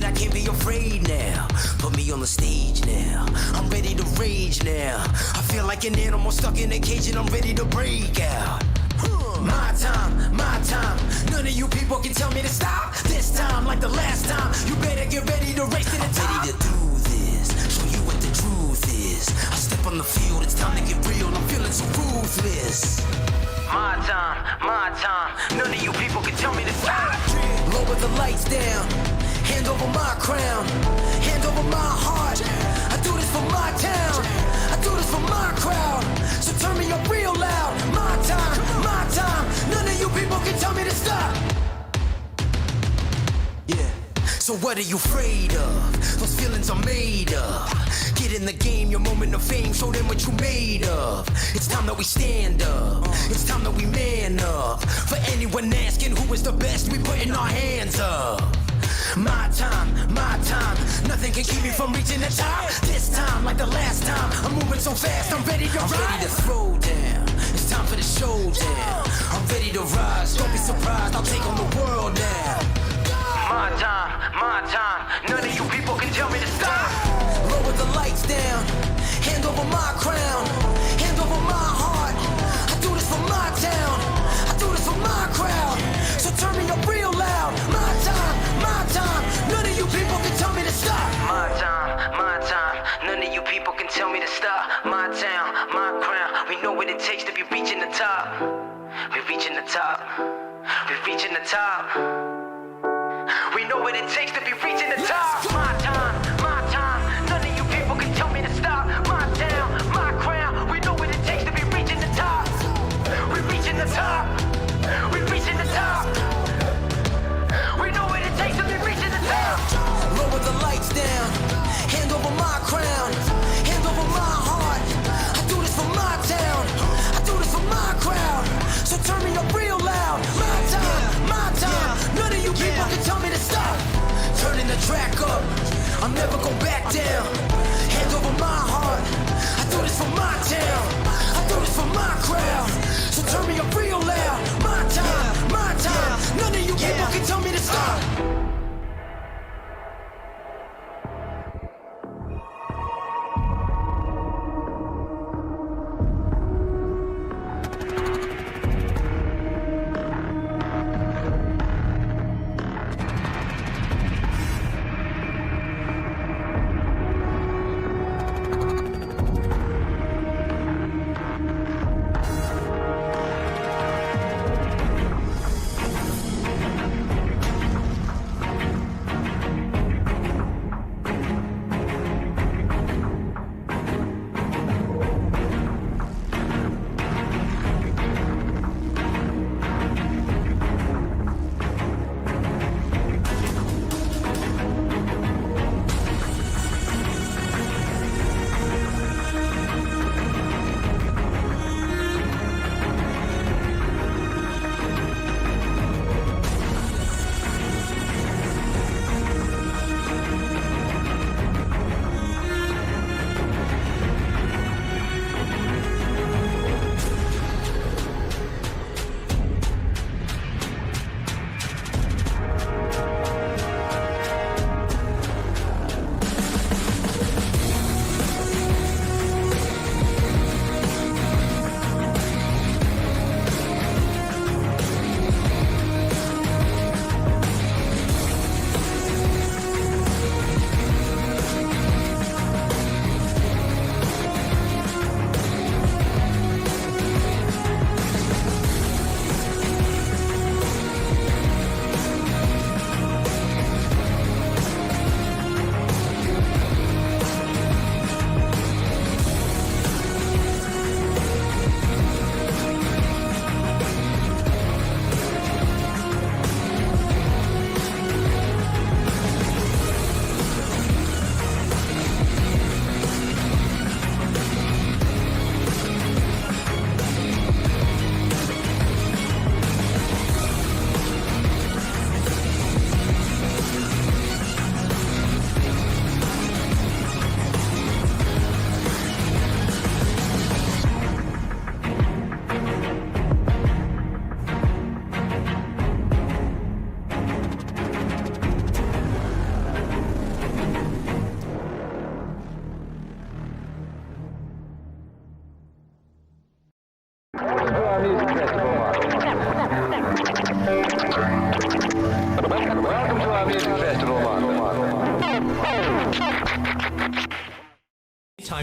I can't be afraid now. Put me on the stage now. I'm ready to rage now. I feel like an animal stuck in a cage and I'm ready to break out. My time, my time. None of you people can tell me to stop. This time, like the last time, you better get ready to race to the top. I'm ready to do this, show you what the truth is. I step on the field, it's time to get real. I'm feeling so ruthless. My time. None of you people can tell me to stop. Lower the lights down. Hand over my crown. Hand over my heart. I do this for my town. I do this for my crowd. So turn me up real loud. My time. None of you people can tell me to stop. Yeah. So what are you afraid of? Those feelings are made of. Get in the game, your moment of fame. Show them what you made of. It's time that we stand up. It's time that we man up. For anyone asking who is the best, we putting our hands up. My time. Nothing can keep me from reaching the top. This time, like the last time, I'm moving so fast, I'm ready to ride. Ready to throw down. It's time for the showdown. I'm ready to rise. Don't be surprised, I'll take on the world now. My time. None of you people can tell me to stop. Lower the lights down. Hand over my crown. Hand over my heart. I do this for my town. I do this for my crowd. So turn me up real loud. My time. None of you people can tell me to stop. My time. None of you people can tell me to stop. My town, my crown. We know what it takes to be reaching the top. We're reaching the top. We're reaching the top. We know what it takes to be reaching the top. My time. None of you people can tell me to stop. My town, my crown. We know what it takes to be reaching the top. We're reaching the top. We're reaching the top. We know what it takes to be reaching the top. Lower the lights down. Hand over my crown. Hand over my heart. I do this for my town. I do this for my crowd. So turn me up real loud. My time. None of you people can tell me to stop. Turning the track up. I'm never going back down. Hand over my heart. I do this for my town. I do this for my crowd. So turn me up real loud. My time. None of you people can tell me to stop.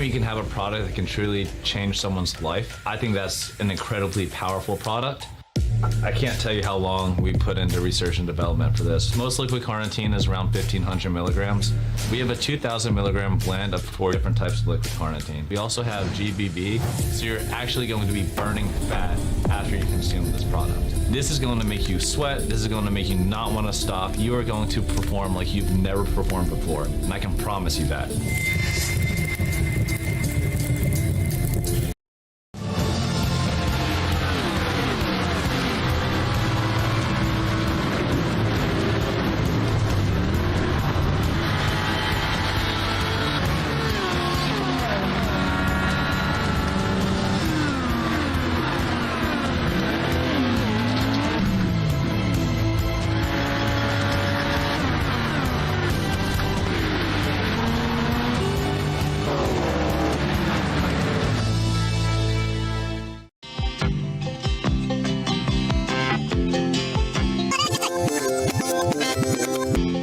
you can have a product that can truly change someone's life, I think that's an incredibly powerful product. I can't tell you how long we put into research and development for this. Most liquid carnitine is around 1,500 milligrams. We have a 2,000 milligram blend of 4 different types of liquid carnitine. We also have GBB, so you're actually going to be burning fat after you consume this product. This is going to make you sweat. This is going to make you not want to stop. You are going to perform like you've never performed before, and I can promise you that.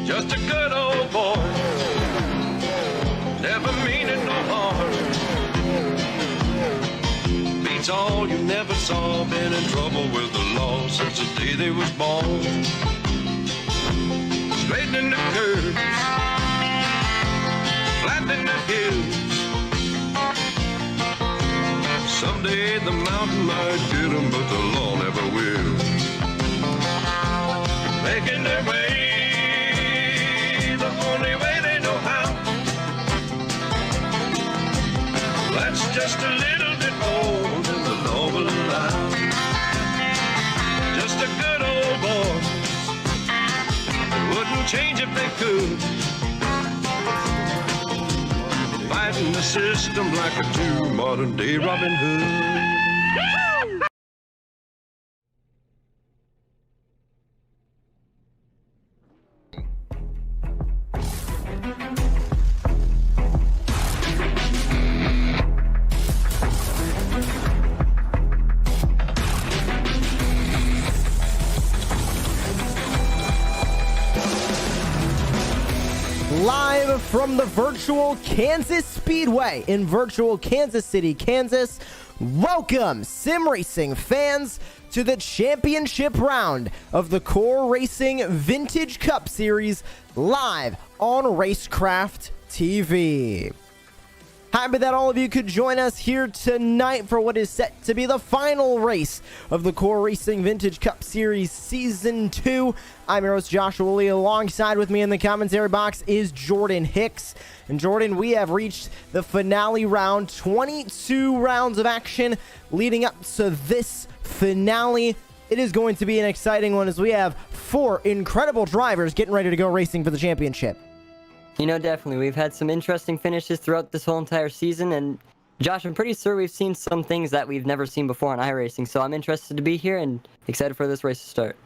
Just a good old boy, never meaning no harm. Beats all you never saw, been in trouble with the law since the day they was born. Straightening the curves, flattening the hills. Someday the mountain might get them, but the law never will. Making their way the only way they know how. That's just a little bit more than the law will allow. Just a good old boy, they wouldn't change if they could. Fighting the system like a true modern day Robin Hood. Live from the virtual Kansas Speedway in virtual Kansas City, Kansas. Welcome, sim racing fans, to the championship round of the Core Racing Vintage Cup Series live on Racecraft TV. Happy that all of you could join us here tonight for what is set to be the final race of the Core Racing Vintage Cup Series Season 2. I'm your host, Joshua Lee. Alongside with me in the commentary box is Jordan Hicks. And Jordan, we have reached the finale round, 22 rounds of action leading up to this finale. It is going to be an exciting one as we have 4 incredible drivers getting ready to go racing for the championship. You know, definitely. We've had some interesting finishes throughout this whole entire season, and Josh, I'm pretty sure we've seen some things that we've never seen before on iRacing, so I'm interested to be here and excited for this race to start.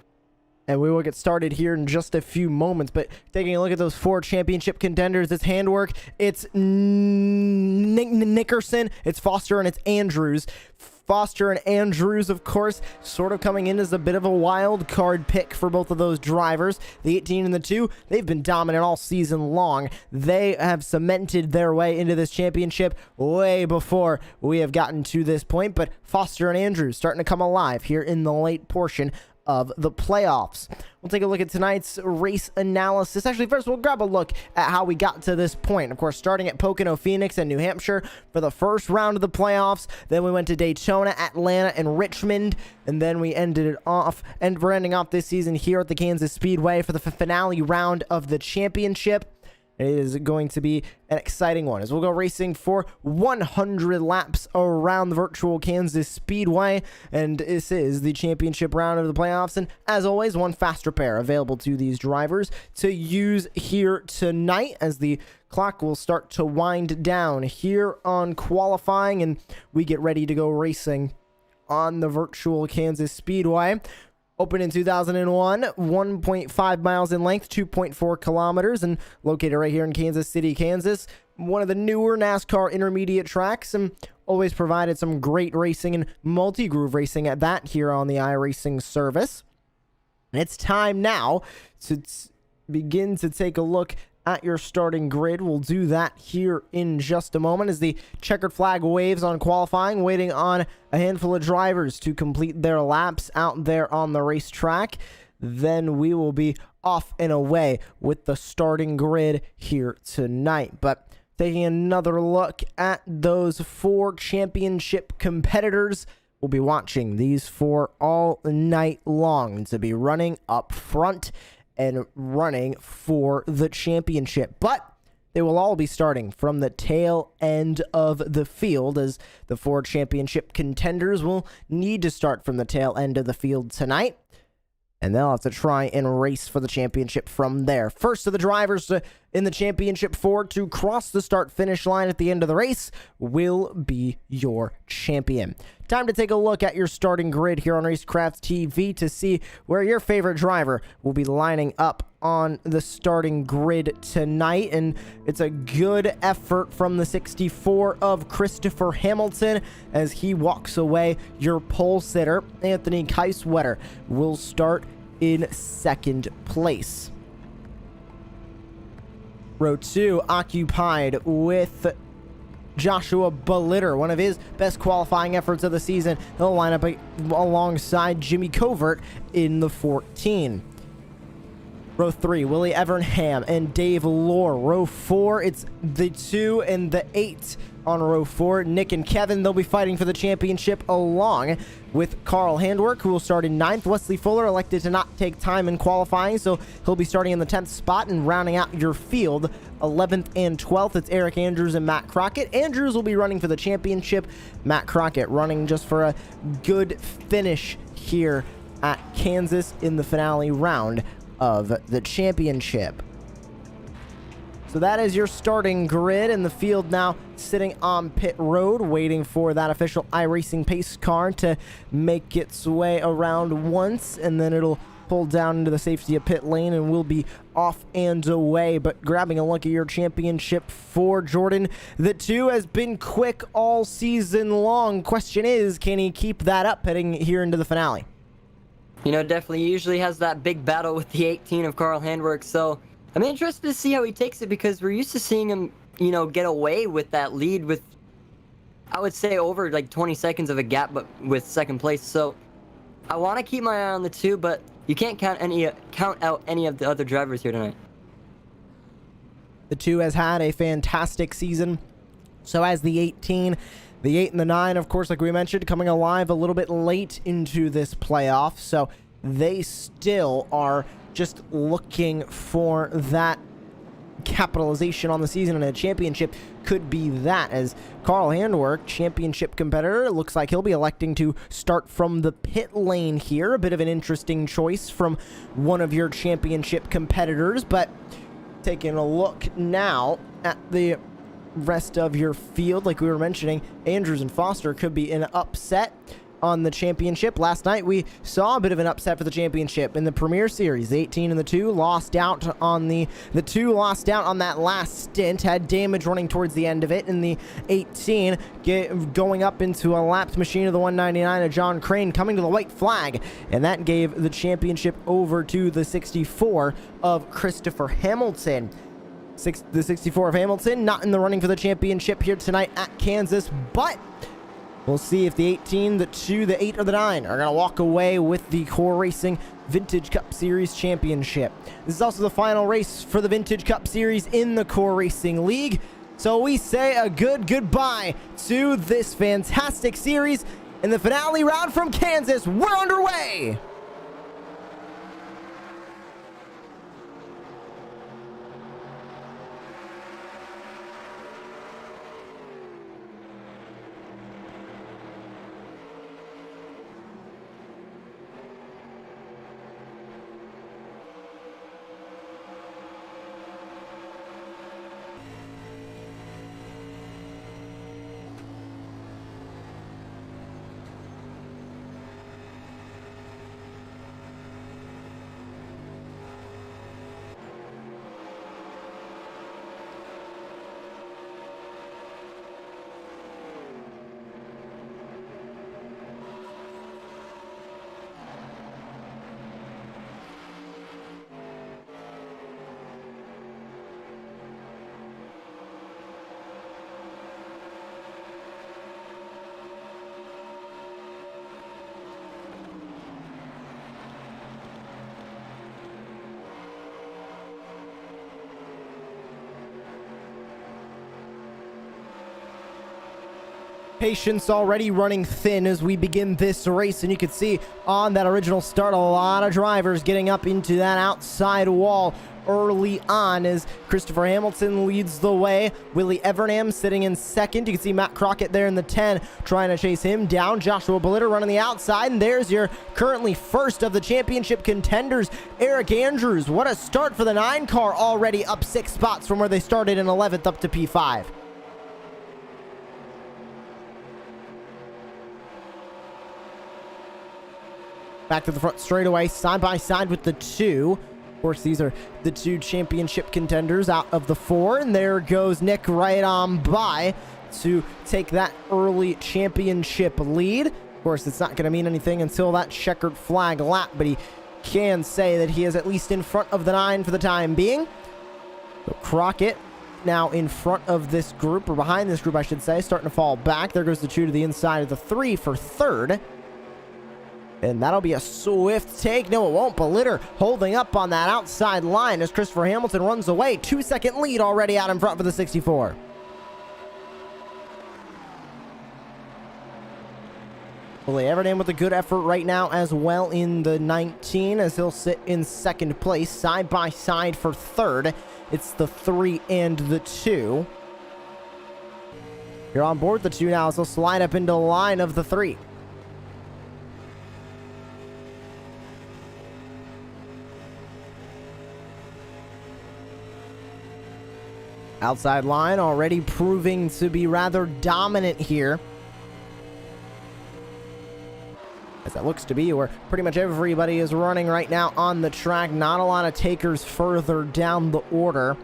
And we will get started here in just a few moments, but taking a look at those 4 championship contenders, it's Handwork, it's Nickerson, it's Foster, and it's Andrews. Foster and Andrews, of course, sort of coming in as a bit of a wild card pick for both of those drivers. The 18 and the 2, they've been dominant all season long. They have cemented their way into this championship way before we have gotten to this point, but Foster and Andrews starting to come alive here in the late portion of the playoffs. We'll take a look at tonight's race analysis. Actually, first we'll grab a look at how we got to this point. Of course, starting at Pocono, Phoenix, and New Hampshire for the first round of the playoffs. Then we went to Daytona, Atlanta, and Richmond. And then we ended it off, and we're ending off this season here at the Kansas Speedway for the finale round of the championship. It is going to be an exciting one as we'll go racing for 100 laps around the virtual Kansas Speedway, and this is the championship round of the playoffs. And as always, one fast repair available to these drivers to use here tonight as the clock will start to wind down here on qualifying and we get ready to go racing on the virtual Kansas Speedway. Opened in 2001, 1.5 miles in length, 2.4 kilometers, and located right here in Kansas City, Kansas. One of the newer NASCAR intermediate tracks, and always provided some great racing and multi-groove racing at that here on the iRacing service. And it's time now to begin to take a look at your starting grid. We'll do that here in just a moment as the checkered flag waves on qualifying, waiting on a handful of drivers to complete their laps out there on the racetrack. Then we will be off and away with the starting grid here tonight. But taking another look at those 4 championship competitors, we'll be watching these 4 all night long to be running up front and running for the championship. But they will all be starting from the tail end of the field, as the 4 championship contenders will need to start from the tail end of the field tonight, and they'll have to try and race for the championship from there. First of the drivers in the championship 4 to cross the start-finish line at the end of the race will be your champion. Time to take a look at your starting grid here on Racecraft TV to see where your favorite driver will be lining up on the starting grid tonight. And it's a good effort from the 64 of Christopher Hamilton as he walks away. Your pole sitter, Anthony Keiswetter, will start in second place. Row 2 occupied with Joshua Bellitter, one of his best qualifying efforts of the season. He'll line up alongside Jimmy Covert in the 14. Row 3, Willie Evernham and Dave Lohr. Row 4, it's the 2 and the 8 on row 4. Nick and Kevin, they'll be fighting for the championship along with Carl Handwerk, who will start in 9th. Wesley Fuller elected to not take time in qualifying, so he'll be starting in the 10th spot and rounding out your field. 11th and 12th, it's Eric Andrews and Matt Crockett. Andrews will be running for the championship. Matt Crockett running just for a good finish here at Kansas in the finale round of the championship. So that is your starting grid, and the field now sitting on pit road waiting for that official iRacing pace car to make its way around once, and then it'll pull down into the safety of pit lane and we'll be off and away. But grabbing a look at your championship for Jordan, the 2 has been quick all season long. Question is, can he keep that up heading here into the finale? You know, definitely usually has that big battle with the 18 of Carl Handwerk, so I'm interested to see how he takes it, because we're used to seeing him, you know, get away with that lead with, I would say, over like 20 seconds of a gap, but with second place. So I want to keep my eye on the 2, but you can't count out any of the other drivers here tonight. The 2 has had a fantastic season. So has the 18. The 8 and the 9, of course, like we mentioned, coming alive a little bit late into this playoff. So they still are just looking for that capitalization on the season, and a championship could be that, as Carl Handwerk, championship competitor, looks like he'll be electing to start from the pit lane here. A bit of an interesting choice from one of your championship competitors. But taking a look now at the rest of your field, like we were mentioning, Andrews and Foster could be an upset on the championship. Last night we saw a bit of an upset for the championship in the Premier Series. The 18 and the 2 lost out on the 2 lost out on that last stint, had damage running towards the end of it, and the 18 going up into a lapped machine of the 199 of John Crane, coming to the white flag, and that gave the championship over to the 64 of Christopher Hamilton. The 64 of Hamilton not in the running for the championship here tonight at Kansas, but we'll see if the 18, the 2, the 8, or the 9 are going to walk away with the Core Racing Vintage Cup Series Championship. This is also the final race for the Vintage Cup Series in the Core Racing League. So we say a goodbye to this fantastic series. In the finale round from Kansas, we're underway! Patience already running thin as we begin this race, and you can see on that original start a lot of drivers getting up into that outside wall early on as Christopher Hamilton leads the way. Willie Evernham sitting in second. You can see Matt Crockett there in the 10 trying to chase him down. Joshua Belitter running the outside, and there's your currently first of the championship contenders, Eric Andrews. What a start for the 9 car, already up 6 spots from where they started in 11th up to P5. Back to the front straightaway, side by side with the 2. Of course, these are the 2 championship contenders out of the 4. And there goes Nick right on by to take that early championship lead. Of course, it's not going to mean anything until that checkered flag lap, but he can say that he is at least in front of the 9 for the time being. So Crockett now in front of this group, or behind this group, I should say, starting to fall back. There goes the 2 to the inside of the 3 for third. And that'll be a swift take. No, it won't. Belitter holding up on that outside line as Christopher Hamilton runs away. 2-second lead already out in front for the 64. Willie Evernham with a good effort right now as well in the 19 as he'll sit in second place. Side by side for third. It's the 3 and the 2. You're on board the 2 now as he'll slide up into the line of the 3. Outside line already proving to be rather dominant here. As that looks to be where pretty much everybody is running right now on the track. Not a lot of takers further down the order.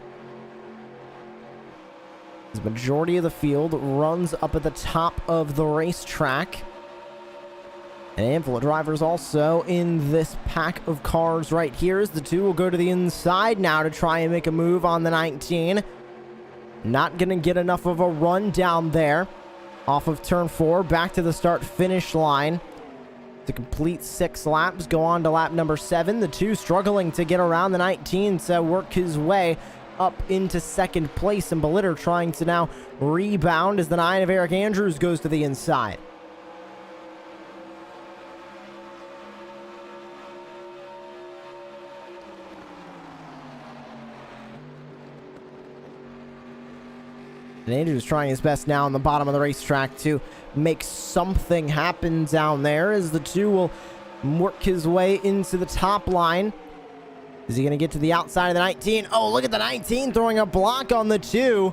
The majority of the field runs up at the top of the racetrack. An handful of drivers also in this pack of cars right here as the 2 will go to the inside now to try and make a move on the 19. Not going to get enough of a run down there. Off of turn 4, back to the start-finish line. To complete 6 laps, go on to lap number 7. The 2 struggling to get around the 19 to work his way up into second place. And Belitter trying to now rebound as the 9 of Eric Andrews goes to the inside. And Andrews trying his best now on the bottom of the racetrack to make something happen down there as the 2 will work his way into the top line. Is he going to get to the outside of the 19? Oh, look at the 19 throwing a block on the 2.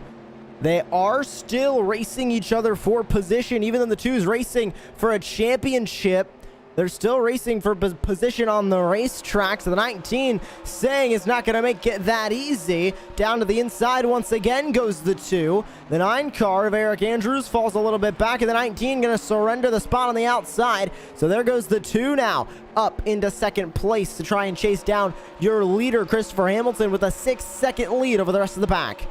They are still racing each other for position, even though the 2 is racing for a championship. They're still racing for position on the racetrack. So the 19 saying it's not going to make it that easy. Down to the inside once again goes the 2. The 9 car of Eric Andrews falls a little bit back, and the 19 going to surrender the spot on the outside. So there goes the 2 now up into second place to try and chase down your leader, Christopher Hamilton, with a 6-second lead over the rest of the pack.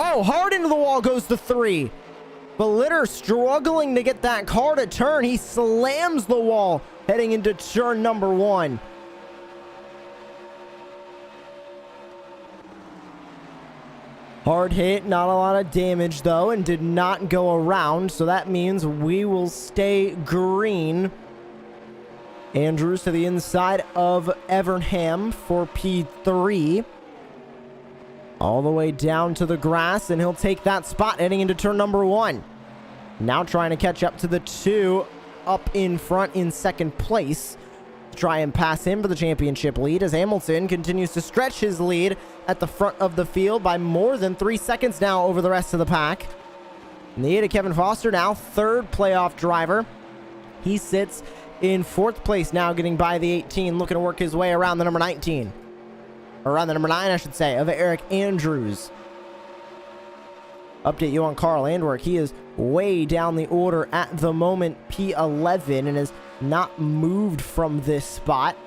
Oh, hard into the wall goes the 3. Belitter struggling to get that car to turn. He slams the wall heading into turn number 1. Hard hit, not a lot of damage though, and did not go around. So that means we will stay green. Andrews to the inside of Evernham for P3. All the way down to the grass, and he'll take that spot heading into turn number 1. Now trying to catch up to the 2 up in front in second place. Try and pass him for the championship lead as Hamilton continues to stretch his lead at the front of the field by more than 3 seconds now over the rest of the pack. And the 8 of Kevin Foster now third playoff driver. He sits in 4th place now, getting by the 18, looking to work his way around the number 19. Around the number 9, I should say, of Eric Andrews. Update you on Carl Andwerk. He is way down the order at the moment, P11, and has not moved from this spot.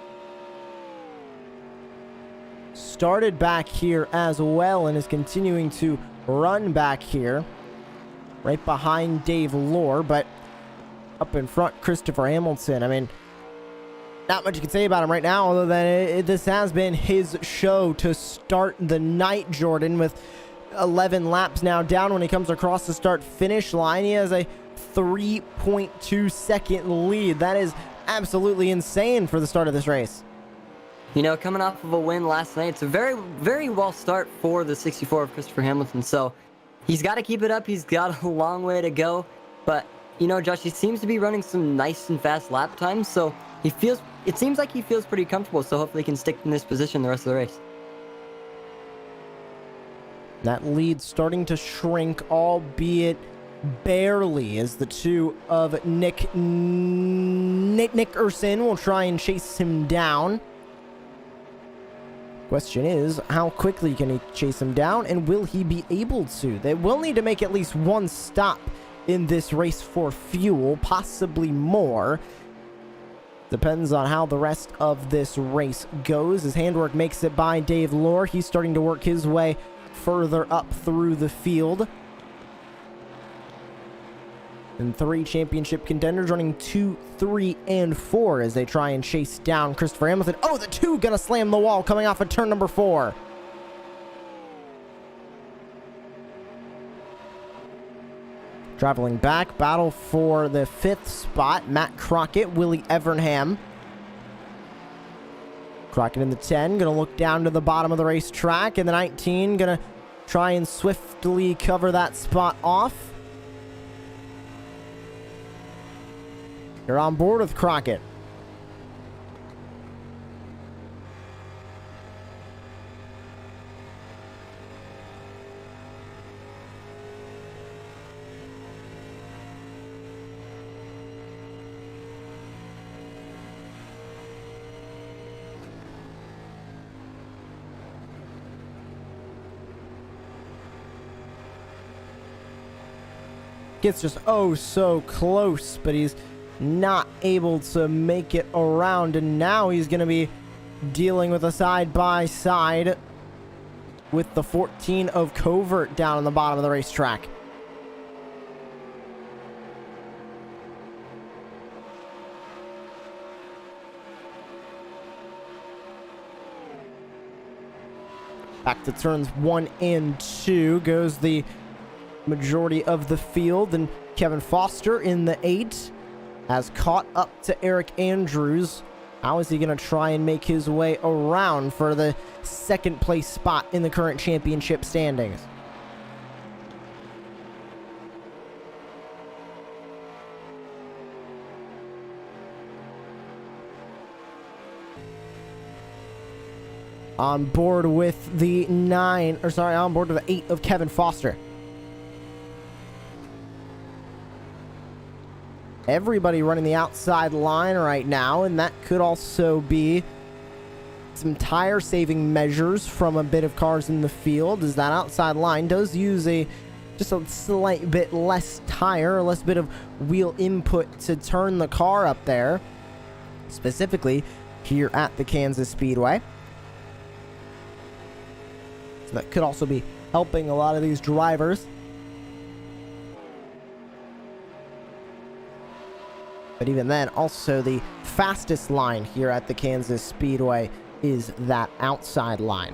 Started back here as well and is continuing to run back here. Right behind Dave Lohr, but up in front, Christopher Hamilton. I mean, Not much you can say about him right now, other than this has been his show to start the night, Jordan, with 11 laps now down when he comes across the start-finish line. He has a 3.2 second lead. That is absolutely insane for the start of this race. You know, coming off of a win last night, it's a very, very well start for the 64 of Christopher Hamilton. So he's got to keep it up. He's got a long way to go. But, you know, Josh, he seems to be running some nice and fast lap times. So it seems like he feels pretty comfortable. So hopefully he can stick in this position the rest of the race. That lead starting to shrink, albeit barely, as the two of Nick Nickerson will try and chase him down. Question is, how quickly can he chase him down, and will he be able to? They will need to make at least one stop in this race for fuel, possibly more. Depends on how the rest of this race goes. As Handwork makes it by Dave Lohr, he's starting to work his way further up through the field. And 3 championship contenders running 2, 3, and 4 as they try and chase down Christopher Hamilton. Oh, the 2 gonna slam the wall coming off of turn number 4. Traveling back, battle for the 5th spot. Matt Crockett, Willie Evernham. Crockett in the 10, gonna look down to the bottom of the racetrack, and the 19 gonna try and swiftly cover that spot off. You're on board with Crockett. Gets just oh so close, but he's not able to make it around, and now he's going to be dealing with a side-by-side with the 14 of Covert down on the bottom of the racetrack. Back to turns 1 and 2 goes the majority of the field, and Kevin Foster in the 8 has caught up to Eric Andrews. How is he going to try and make his way around for the 2nd place spot in the current championship standings? On board with the on board with the 8 of Kevin Foster. Everybody running the outside line right now, and that could also be some tire saving measures from a bit of cars in the field, as that outside line does use just a slight bit less tire, or less bit of wheel input to turn the car up there, specifically here at the Kansas Speedway. So that could also be helping a lot of these drivers. But even then, also the fastest line here at the Kansas Speedway is that outside line.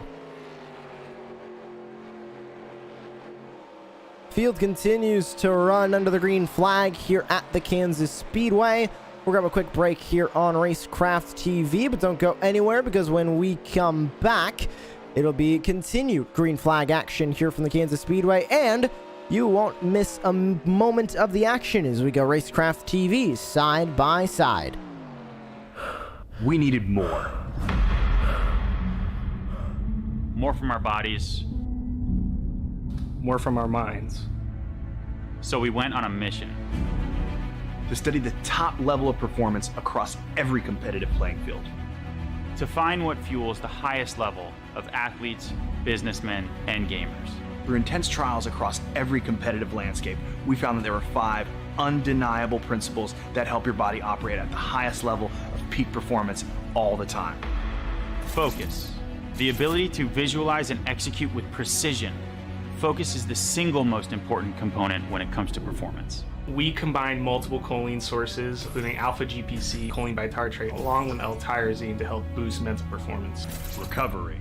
Field continues to run under the green flag here at the Kansas Speedway. We'll grab a quick break here on Racecraft TV, but don't go anywhere, because when we come back, it'll be continued green flag action here from the Kansas Speedway, and you won't miss a moment of the action as we go Racecraft TV side by side. We needed more. More from our bodies. More from our minds. So we went on a mission. To study the top level of performance across every competitive playing field. To find what fuels the highest level of athletes, businessmen, and gamers. Through intense trials across every competitive landscape, we found that there were 5 undeniable principles that help your body operate at the highest level of peak performance all the time. Focus. The ability to visualize and execute with precision. Focus is the single most important component when it comes to performance. We combine multiple choline sources, including alpha GPC, choline bitartrate, along with L-tyrosine to help boost mental performance. Recovery.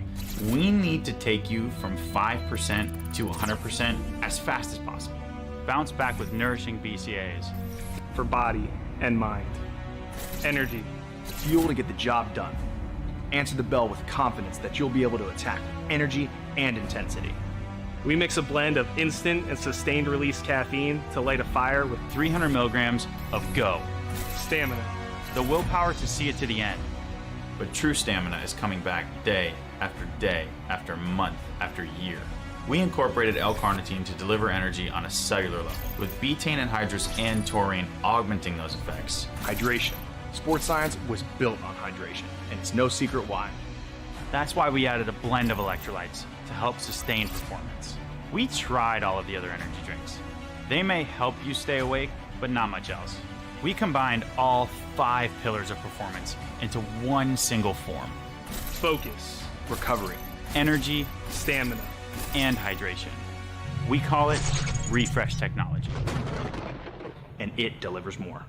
We need to take you from 5% to 100% as fast as possible. Bounce back with nourishing BCAAs. For body and mind. Energy. Fuel to get the job done. Answer the bell with confidence that you'll be able to attack with energy and intensity. We mix a blend of instant and sustained release caffeine to light a fire with 300 milligrams of GO. stamina. The willpower to see it to the end. But true stamina is coming back day after month after year. We incorporated L-carnitine to deliver energy on a cellular level, with betaine anhydrous and taurine augmenting those effects. Hydration. Sports science was built on hydration, and it's no secret why. That's why we added a blend of electrolytes to help sustain performance. We tried all of the other energy drinks. They may help you stay awake, but not much else. We combined all 5 pillars of performance into one single form: Focus. Recovery. energy, Stamina. and hydration. We call it Refresh Technology. And it delivers more.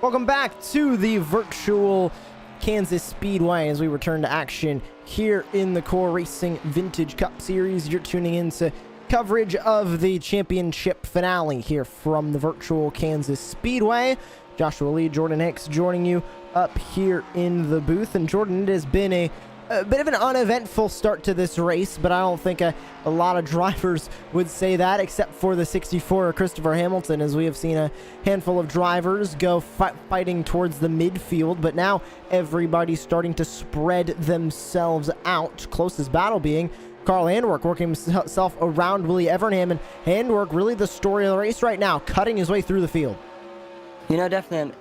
Welcome back to the virtual Kansas Speedway as we return to action here in the Core Racing Vintage Cup Series. You're tuning into coverage of the championship finale here from the virtual Kansas Speedway. Joshua Lee, Jordan Hicks joining you up here in the booth. And Jordan, it has been a bit of an uneventful start to this race, but I don't think a lot of drivers would say that, except for the 64 Christopher Hamilton, as we have seen a handful of drivers go fighting towards the midfield, but now everybody's starting to spread themselves out. Closest battle being Carl Handwerk working himself around Willie Evernham, and Handwerk really the story of the race right now, cutting his way through the field. You know, definitely.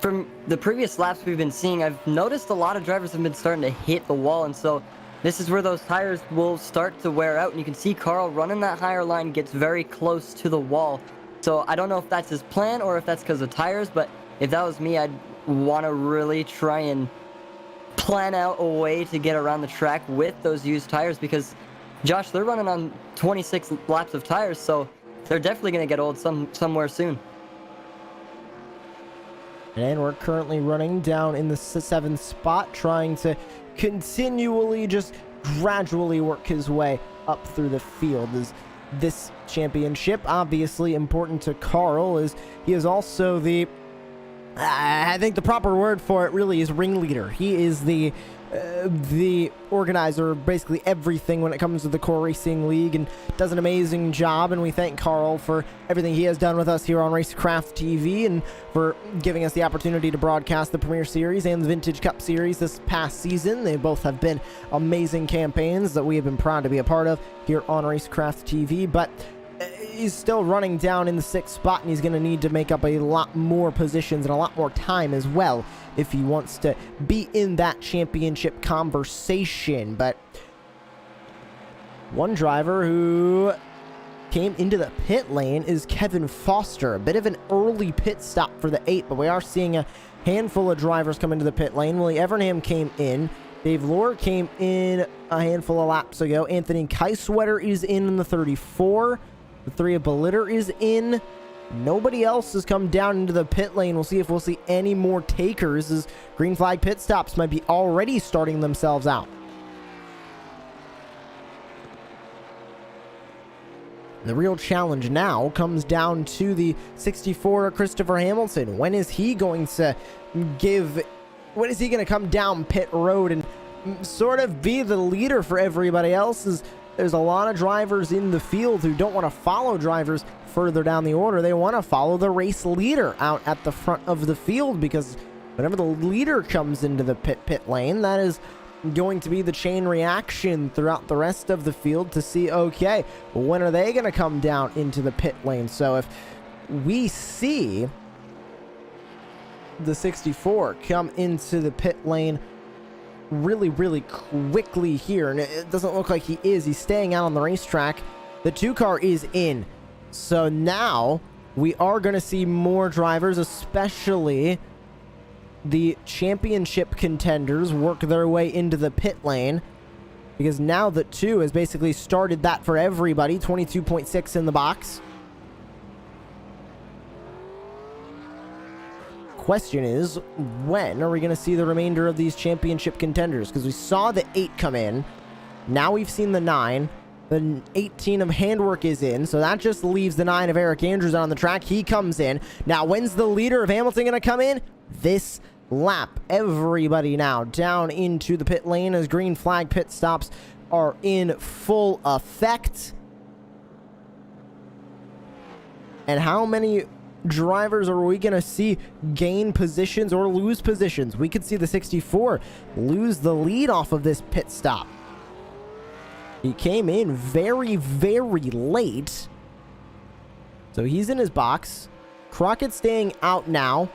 From the previous laps we've been seeing, I've noticed a lot of drivers have been starting to hit the wall, and so this is where those tires will start to wear out, and you can see Carl running that higher line gets very close to the wall. So I don't know if that's his plan or if that's because of tires, but if that was me, I'd want to really try and plan out a way to get around the track with those used tires, because, Josh, they're running on 26 laps of tires, so they're definitely going to get old somewhere soon. And we're currently running down in the 7th spot, trying to continually just gradually work his way up through the field. This championship, obviously important to Carl, is he is also the, I think the proper word for it really is ringleader. He is the organizer of basically everything when it comes to the Core Racing League, and does an amazing job, and we thank Carl for everything he has done with us here on Racecraft TV and for giving us the opportunity to broadcast the Premier Series and the Vintage Cup Series this past season. They both have been amazing campaigns that we have been proud to be a part of here on Racecraft TV, but he's still running down in the 6th spot, and he's going to need to make up a lot more positions and a lot more time as well if he wants to be in that championship conversation. But one driver who came into the pit lane is Kevin Foster. A bit of an early pit stop for the 8, but we are seeing a handful of drivers come into the pit lane. Willie Evernham came in. Dave Lohr came in a handful of laps ago. Anthony Keiswetter is in the 34. The 3 of Belitter is in. Nobody else has come down into the pit lane. We'll see if we'll see any more takers, as green flag pit stops might be already starting themselves out. The real challenge now comes down to the 64 Christopher Hamilton. When is he going to come down pit road and sort of be the leader for everybody else? There's a lot of drivers in the field who don't want to follow drivers further down the order. They want to follow the race leader out at the front of the field, because whenever the leader comes into the pit lane, that is going to be the chain reaction throughout the rest of the field to see, okay, when are they going to come down into the pit lane? So if we see the 64 come into the pit lane really, really quickly here, and it doesn't look like he is. He's staying out on the racetrack. The 2 car is in. So now we are going to see more drivers, especially the championship contenders, work their way into the pit lane, because now the 2 has basically started that for everybody. 22.6 in the box. Question is, when are we going to see the remainder of these championship contenders? Because we saw the 8 come in. Now we've seen the 9. The 18 of Handwork is in, so that just leaves the 9 of Eric Andrews on the track. He comes in. Now, when's the leader of Hamilton going to come in? This lap. Everybody now down into the pit lane as green flag pit stops are in full effect. And how many drivers are we going to see gain positions or lose positions? We could see the 64 lose the lead off of this pit stop. He came in very, very late. So he's in his box. Crockett staying out now,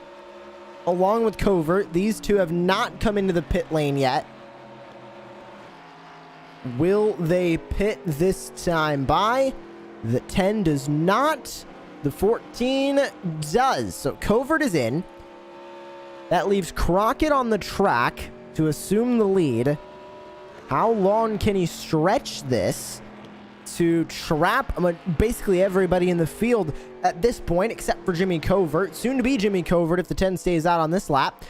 along with Covert. These 2 have not come into the pit lane yet. Will they pit this time by? The 10 does not. The 14 does. So Covert is in. That leaves Crockett on the track to assume the lead. How long can he stretch this to trap basically everybody in the field at this point, except for Jimmy Covert? Soon to be Jimmy Covert if the 10 stays out on this lap.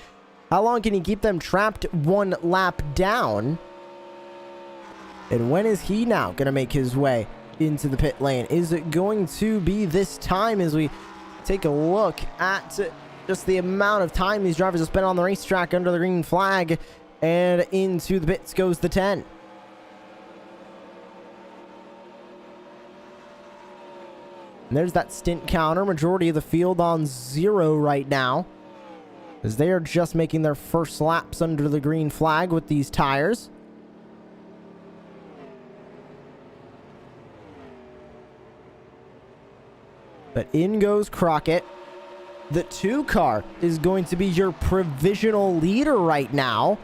How long can he keep them trapped 1 lap down? And when is he now going to make his way into the pit lane? Is it going to be this time, as we take a look at just the amount of time these drivers have spent on the racetrack under the green flag? And into the pits goes the 10. And there's that stint counter. Majority of the field on 0 right now, as they are just making their first laps under the green flag with these tires. But in goes Crockett. The 2 car is going to be your provisional leader right now.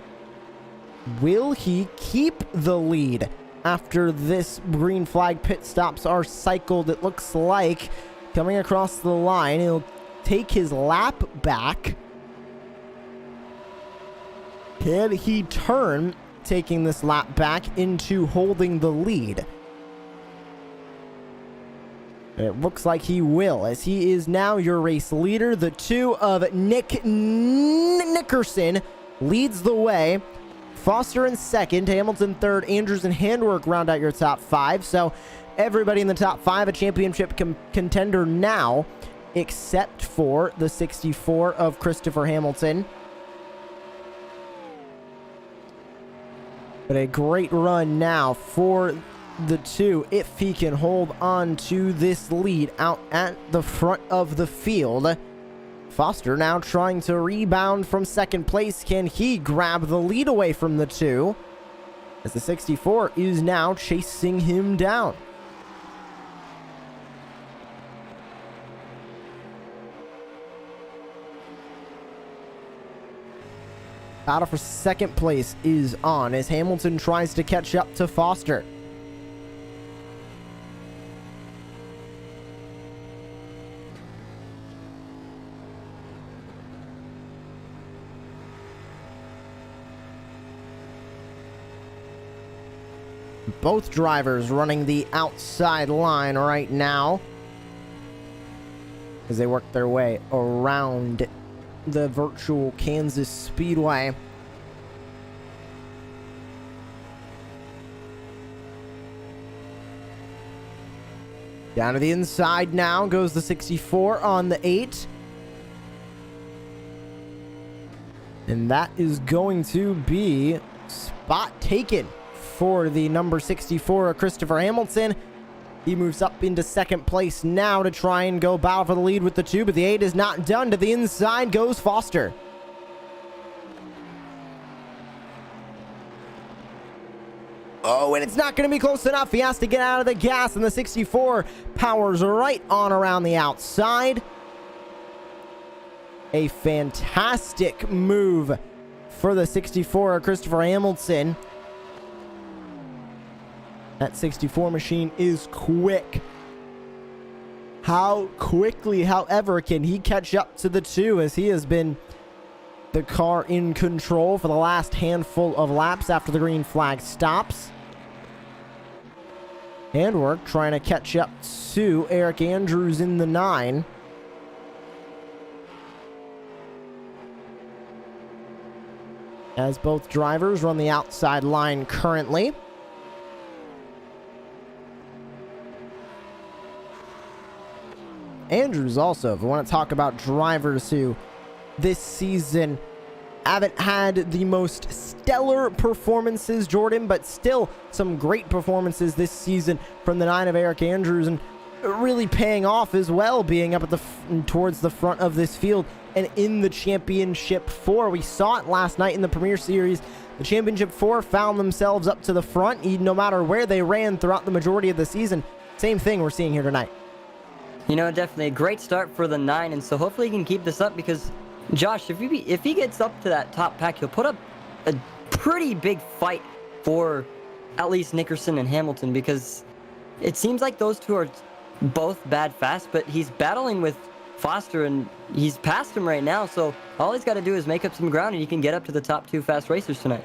Will he keep the lead after this green flag pit stops are cycled? It looks like coming across the line, he'll take his lap back. Can he turn taking this lap back into holding the lead? It looks like he will, as he is now your race leader. The 2 of Nick Nickerson leads the way. Foster in second, Hamilton third, Andrews and Handwork round out your top 5. So everybody in the top 5 a championship contender now, except for the 64 of Christopher Hamilton. But a great run now for the 2, if he can hold on to this lead out at the front of the field. Foster now trying to rebound from second place. Can he grab the lead away from the 2? As the 64 is now chasing him down. Battle for second place is on as Hamilton tries to catch up to Foster. Both drivers running the outside line right now as they work their way around the virtual Kansas Speedway. Down to the inside now goes the 64 on the 8. And that is going to be spot taken for the number 64, Christopher Hamilton. He moves up into second place now to try and go battle for the lead with the 2, but the 8 is not done. To the inside goes Foster. Oh, and it's not going to be close enough. He has to get out of the gas, and the 64 powers right on around the outside. A fantastic move for the 64, Christopher Hamilton. That 64 machine is quick. How quickly, however, can he catch up to the 2, as he has been the car in control for the last handful of laps after the green flag stops. Handwork trying to catch up to Eric Andrews in the 9. As both drivers run the outside line currently. Andrews also, if we want to talk about drivers who this season haven't had the most stellar performances, Jordan, but still some great performances this season from the 9 of Eric Andrews, and really paying off as well, being up at the towards the front of this field and in the Championship 4. We saw it last night in the Premier Series. The Championship 4 found themselves up to the front, no matter where they ran throughout the majority of the season. Same thing we're seeing here tonight. You know, definitely a great start for the 9, and so hopefully he can keep this up, because Josh, if he gets up to that top pack, he'll put up a pretty big fight for at least Nickerson and Hamilton, because it seems like those two are both bad fast, but he's battling with Foster, and he's past him right now, so all he's got to do is make up some ground, and he can get up to the top 2 fast racers tonight.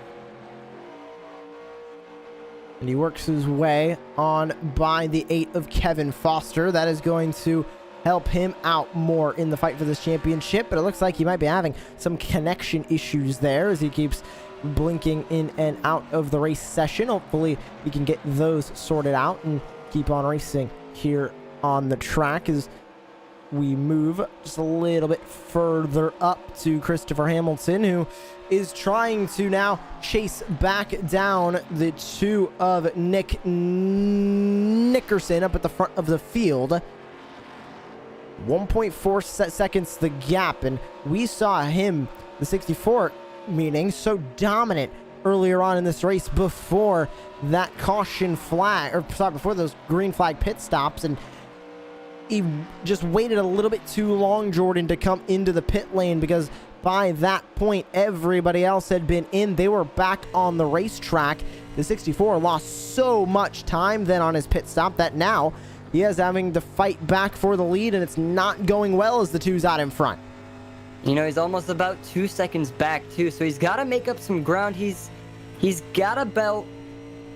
And he works his way on by the 8 of Kevin Foster. That is going to help him out more in the fight for this championship, but it looks like he might be having some connection issues there as he keeps blinking in and out of the race session. Hopefully we can get those sorted out and keep on racing here on the track as we move just a little bit further up to Christopher Hamilton, who is trying to now chase back down the 2 of Nickerson up at the front of the field. 1.4 seconds the gap, and we saw him, the 64, meaning so dominant earlier on in this race before that caution flag, or sorry, before those green flag pit stops, and he just waited a little bit too long, Jordan, to come into the pit lane, because by that point everybody else had been in. They were back on the racetrack. The 64 lost so much time then on his pit stop that now he is having to fight back for the lead, and it's not going well as the 2's out in front. You know, he's almost about 2 seconds back too, so he's got to make up some ground. He's got about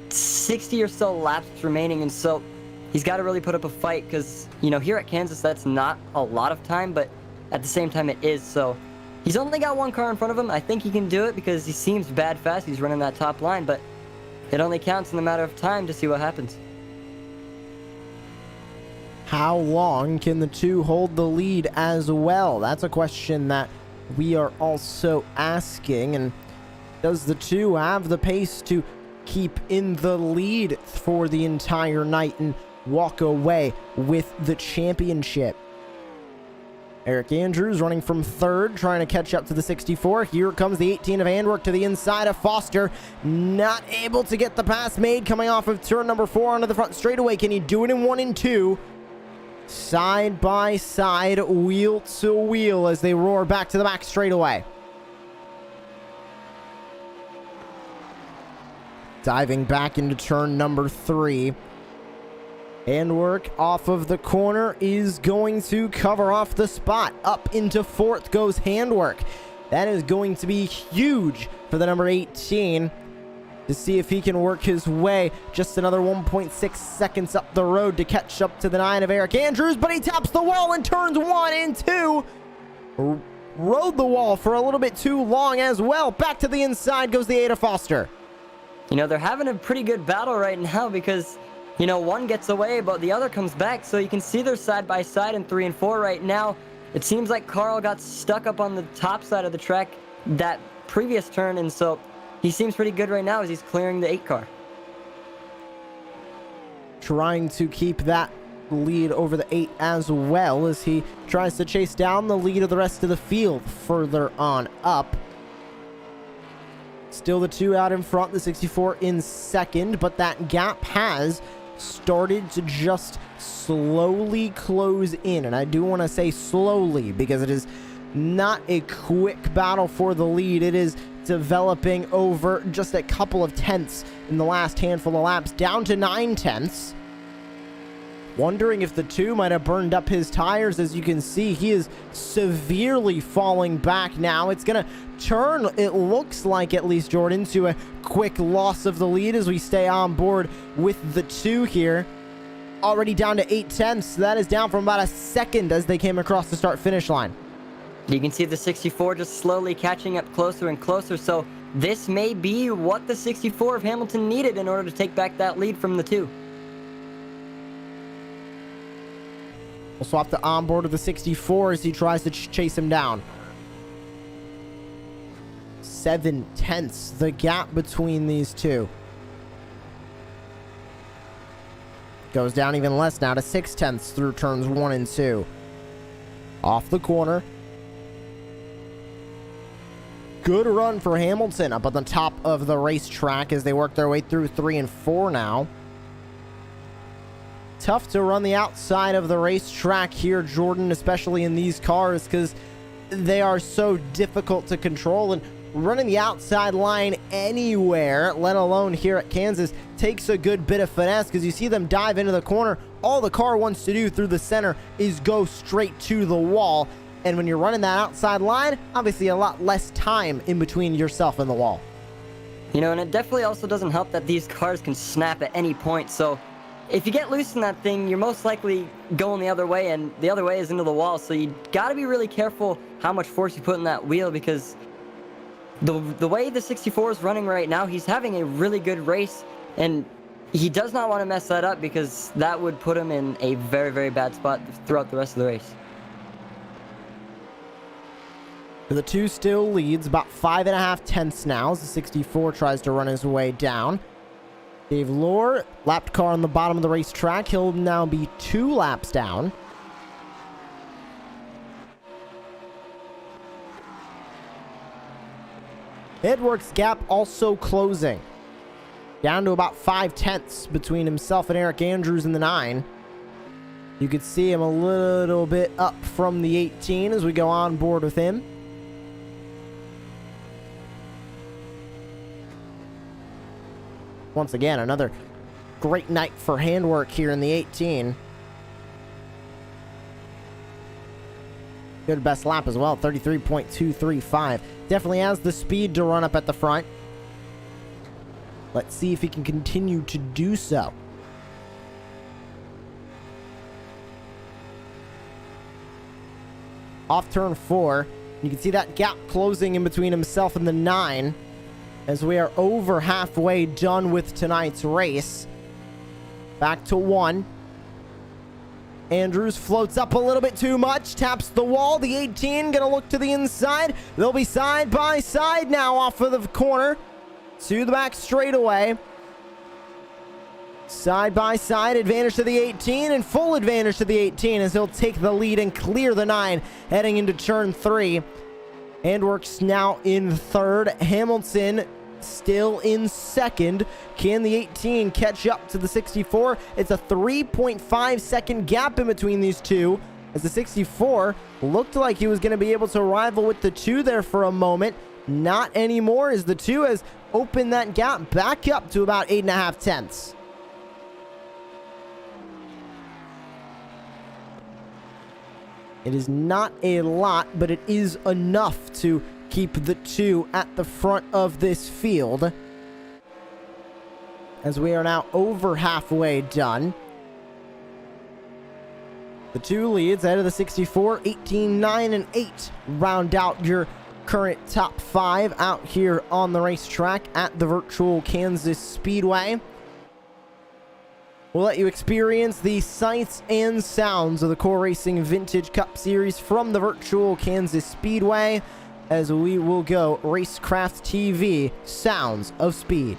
60 or so laps remaining, and so he's got to really put up a fight, because, you know, here at Kansas, that's not a lot of time, but at the same time it is. So he's only got 1 car in front of him. I think he can do it because he seems bad fast. He's running that top line, but it only counts in a matter of time to see what happens. How long can the 2 hold the lead as well? That's a question that we are also asking. And does the 2 have the pace to keep in the lead for the entire night and walk away with the championship? Eric Andrews running from 3rd, trying to catch up to the 64. Here comes the 18 of Handwork to the inside of Foster. Not able to get the pass made coming off of turn number 4 onto the front straightaway. Can he do it in 1 and 2? Side by side, wheel to wheel as they roar back to the back straightaway. Diving back into turn number 3. Handwork off of the corner is going to cover off the spot. Up into 4th goes Handwork. That is going to be huge for the number 18. to see if he can work his way just another 1.6 seconds up the road to catch up to the 9 of Eric Andrews, but he taps the wall in turns 1 and 2. Rode the wall for a little bit too long as well. Back to the inside goes the 8 of Foster. You know, they're having a pretty good battle right now because, you know, one gets away, but the other comes back. So you can see they're side by side in 3 and 4 right now. It seems like Carl got stuck up on the top side of the track that previous turn, and so he seems pretty good right now as he's clearing the 8 car. Trying to keep that lead over the 8 as well as he tries to chase down the lead of the rest of the field further on up. Still the 2 out in front, the 64 in second, but that gap has started to just slowly close in. And I do want to say slowly because it is not a quick battle for the lead. It is developing over just a couple of tenths in the last handful of laps, down to 9 tenths. Wondering if the 2 might have burned up his tires. As you can see, he is severely falling back now. It's going to turn, it looks like, at least, Jordan, to a quick loss of the lead as we stay on board with the 2 here. Already down to 8 tenths. That is down from about a second as they came across the start-finish line. You can see the 64 just slowly catching up closer and closer, so this may be what the 64 of Hamilton needed in order to take back that lead from the 2. We'll swap the onboard of the 64 as he tries to chase him down. 7 tenths, the gap between these 2. Goes down even less now to 6 tenths through turns 1 and 2. Off the corner. Good run for Hamilton up on the top of the racetrack as they work their way through 3 and 4 now. Tough to run the outside of the racetrack here, Jordan, especially in these cars, because they are so difficult to control, and running the outside line anywhere, let alone here at Kansas, takes a good bit of finesse, because you see them dive into the corner. All the car wants to do through the center is go straight to the wall, and when you're running that outside line, obviously a lot less time in between yourself and the wall. You know, and it definitely also doesn't help that these cars can snap at any point, so if you get loose in that thing, you're most likely going the other way, and the other way is into the wall. So you got to be really careful how much force you put in that wheel, because the way the 64 is running right now, he's having a really good race, and he does not want to mess that up because that would put him in a very, very bad spot throughout the rest of the race. The 2 still leads about 5.5 tenths now as the 64 tries to run his way down. Dave Lohr, lapped car on the bottom of the racetrack. He'll now be 2 laps down. Edwards' gap also closing. Down to about 5 tenths between himself and Eric Andrews in the 9. You could see him a little bit up from the 18 as we go on board with him. Once again, another great night for handwork here in the 18. Good best lap as well, 33.235. Definitely has the speed to run up at the front. Let's see if he can continue to do so. Off turn 4. You can see that gap closing in between himself and the 9. As we are over halfway done with tonight's race. Back to 1. Andrews floats up a little bit too much, taps the wall. The 18 gonna look to the inside. They'll be side by side now off of the corner to the back straightaway. Side by side, advantage to the 18 and full advantage to the 18 as he'll take the lead and clear the 9 heading into turn 3. Handworks now in 3rd. Hamilton still in 2nd. Can the 18 catch up to the 64? It's a 3.5 second gap in between these 2, as the 64 looked like he was going to be able to rival with the 2 there for a moment. Not anymore, as the 2 has opened that gap back up to about 8.5 tenths. It is not a lot, but it is enough to keep the 2 at the front of this field. as we are now over halfway done. The two leads out of the 64, 18, 9, and 8 round out your current top 5 out here on the racetrack at the virtual Kansas Speedway. We'll let you experience the sights and sounds of the Core Racing Vintage Cup Series from the virtual Kansas Speedway as we will go Racecraft TV, Sounds of Speed.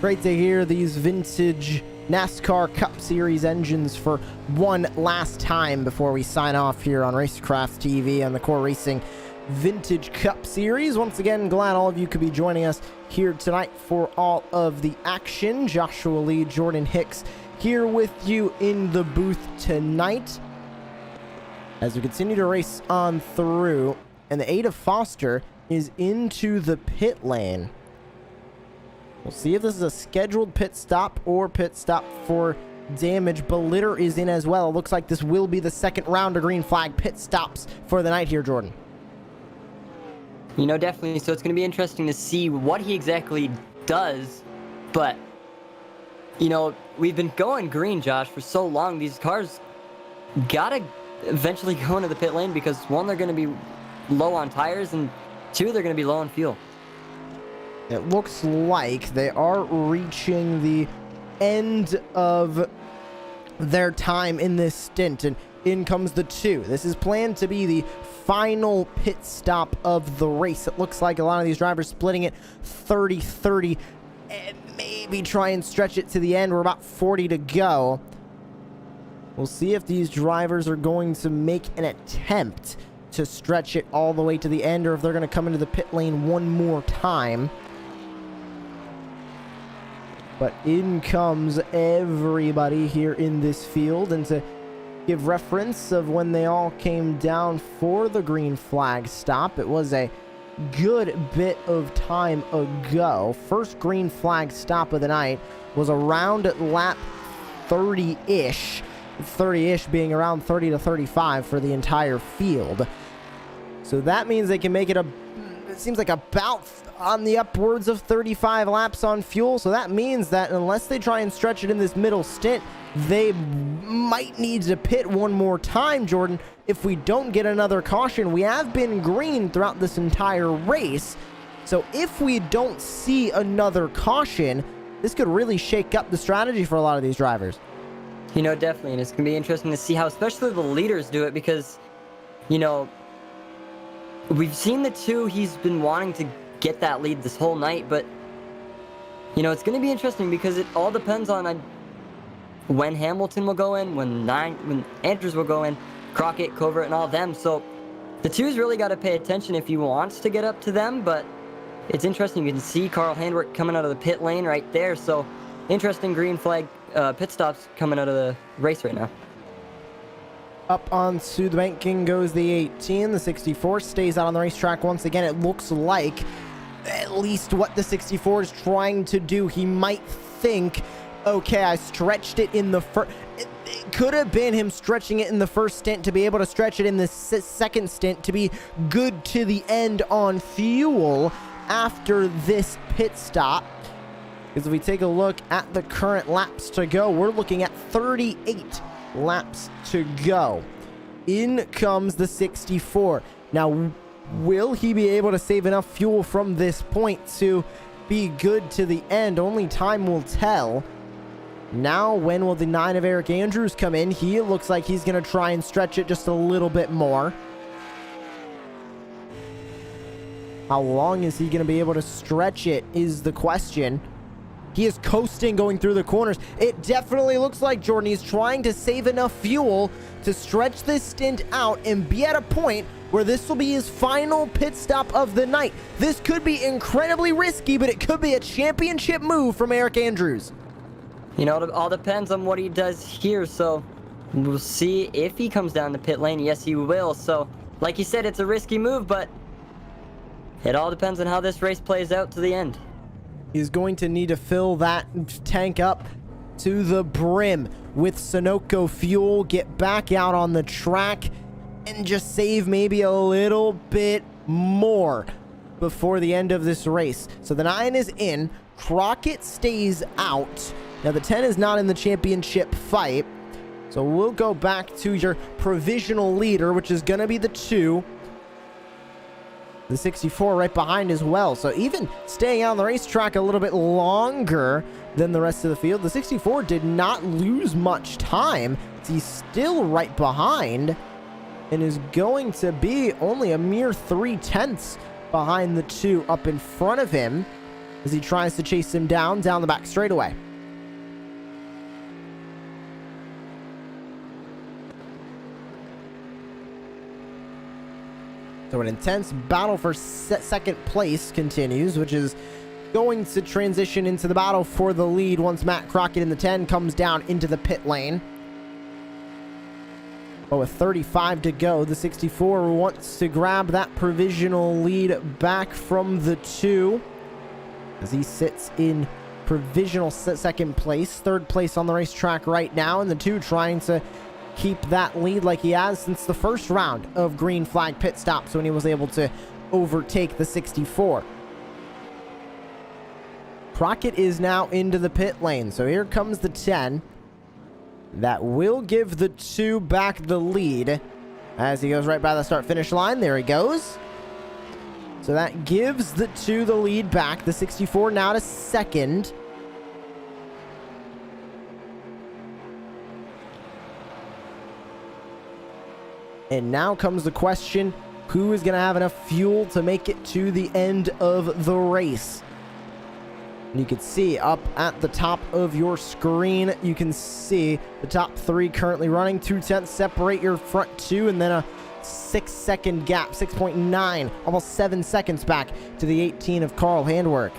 Great to hear these vintage NASCAR Cup Series engines for one last time before we sign off here on Racecraft TV on the Core Racing Vintage Cup Series. Once again, glad all of you could be joining us here tonight for all of the action. Joshua Lee, Jordan Hicks here with you in the booth tonight as we continue to race on through, and the 8 of Foster is into the pit lane. We'll see if this is a scheduled pit stop or pit stop for damage. Bellitter is in as well. It looks like this will be the second round of green flag pit stops for the night here, Jordan. You know, definitely. So it's going to be interesting to see what he exactly does. But, you know, we've been going green, Josh, for so long. These cars got to eventually go into the pit lane because, one, they're going to be low on tires, and 2, they're going to be low on fuel. It looks like they are reaching the end of their time in this stint, and in comes the 2. This is planned to be the final pit stop of the race. It looks like a lot of these drivers splitting it 30-30 and maybe try and stretch it to the end. We're about 40 to go. We'll see if these drivers are going to make an attempt to stretch it all the way to the end, or if they're going to come into the pit lane one more time. But in comes everybody here in this field, and to give reference of when they all came down for the green flag stop, it was a good bit of time ago. First green flag stop of the night was around lap 30-ish. 30-ish being around 30 to 35 for the entire field. So that means they can make it it seems like about on the upwards of 35 laps on fuel. So that means that unless they try and stretch it in this middle stint, they might need to pit one more time, Jordan. If we don't get another caution, we have been green throughout this entire race. So if we don't see another caution, this could really shake up the strategy for a lot of these drivers. You know, definitely. And it's going to be interesting to see how especially the leaders do it because, you know, we've seen the 2. He's been wanting to get that lead this whole night, but, you know, it's going to be interesting because it all depends on when Hamilton will go in, when Andrews will go in, Crockett, Covert, and all of them. So The two's really got to pay attention if he wants to get up to them, but it's interesting. You can see Carl Handwerk coming out of the pit lane right there. So interesting green flag pit stops coming out of the race right now. Up onto the banking goes the 18. The 64 stays out on the racetrack once again. It looks like at least what the 64 is trying to do. He might think, okay, I stretched it in the first... It could have been him stretching it in the first stint to be able to stretch it in the second stint to be good to the end on fuel after this pit stop. Because if we take a look at the current laps to go, we're looking at 38 laps to go. In comes the 64. Now, will he be able to save enough fuel from this point to be good to the end? Only time will tell. Now, when will the 9 of Eric Andrews come in? He looks like he's going to try and stretch it just a little bit more. How long is he going to be able to stretch it is the question. He is coasting going through the corners. It definitely looks like Jordan is trying to save enough fuel to stretch this stint out and be at a point where this will be his final pit stop of the night. This could be incredibly risky, but it could be a championship move from Eric Andrews. You know, it all depends on what he does here, so we'll see if he comes down the pit lane. Yes, he will. So, like you said, it's a risky move, but it all depends on how this race plays out to the end. He's going to need to fill that tank up to the brim with Sunoco fuel, get back out on the track, and just save maybe a little bit more before the end of this race. So the 9 is in. Crockett stays out. Now the 10 is not in the championship fight. So we'll go back to your provisional leader, which is going to be the 2. The 64 right behind as well. So even staying on the racetrack a little bit longer than the rest of the field, the 64 did not lose much time. He's still right behind and is going to be only a mere 3/10 behind the 2 up in front of him as he tries to chase him down the back straightaway. So an intense battle for second place continues, which is going to transition into the battle for the lead once Matt Crockett in the 10 comes down into the pit lane. But with 35 to go, the 64 wants to grab that provisional lead back from the 2 as he sits in provisional second place, third place on the racetrack right now, and the 2 trying to keep that lead like he has since the first round of green flag pit stops when he was able to overtake the 64. Crockett is now into the pit lane, so here comes the 10. That will give the 2 back the lead as he goes right by the start-finish line. There he goes. So that gives the 2 the lead back. The 64 now to second. And now comes the question, who is going to have enough fuel to make it to the end of the race? And you can see up at the top of your screen, you can see the top 3 currently running. 2/10 separate your front 2, and then a 6-second gap, 6.9, almost 7 seconds back to the 18 of Carl Handwerk.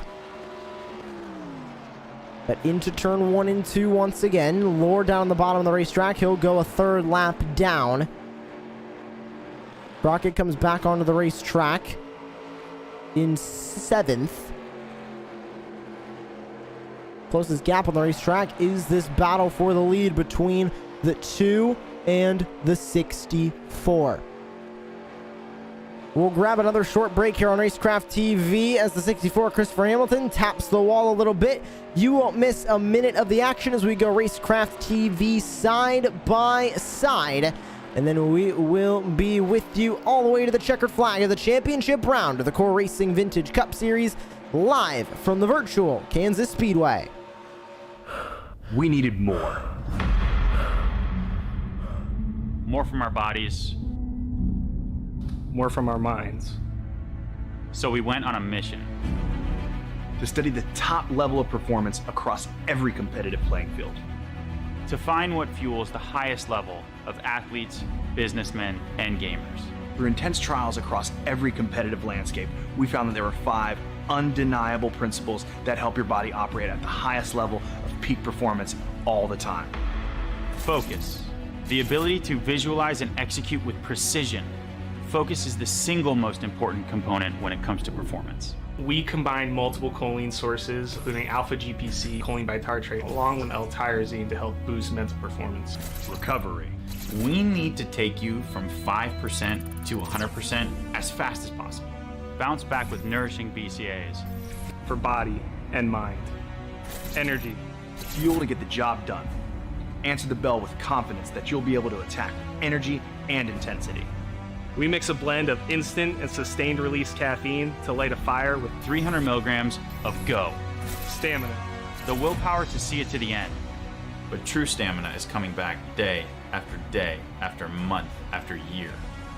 But into turn 1 and 2 once again. Lord down the bottom of the racetrack. He'll go a 3rd lap down. Crockett comes back onto the racetrack in 7th. Closest gap on the racetrack is this battle for the lead between the 2 and the 64. We'll grab another short break here on Racecraft TV as the 64 Christopher Hamilton taps the wall a little bit. You won't miss a minute of the action as we go Racecraft TV side by side. And then we will be with you all the way to the checkered flag of the championship round of the Core Racing Vintage Cup Series, live from the virtual Kansas Speedway. We needed more. More from our bodies, More from our minds. so we went on a mission. To study the top level of performance across every competitive playing field. To find what fuels the highest level of athletes, businessmen, and gamers. Through intense trials across every competitive landscape, we found that there were 5 undeniable principles that help your body operate at the highest level of peak performance all the time. Focus. The ability to visualize and execute with precision. Focus is the single most important component when it comes to performance. We combine multiple choline sources, including alpha GPC, choline bitartrate, along with L-tyrosine to help boost mental performance. Recovery. We need to take you from 5% to 100% as fast as possible. Bounce back with nourishing BCAAs. For body and mind. Energy. Fuel to get the job done. Answer the bell with confidence that you'll be able to attack with energy and intensity. We mix a blend of instant and sustained release caffeine to light a fire with 300 milligrams of GO. stamina. The willpower to see it to the end. But true stamina is coming back day after month after year.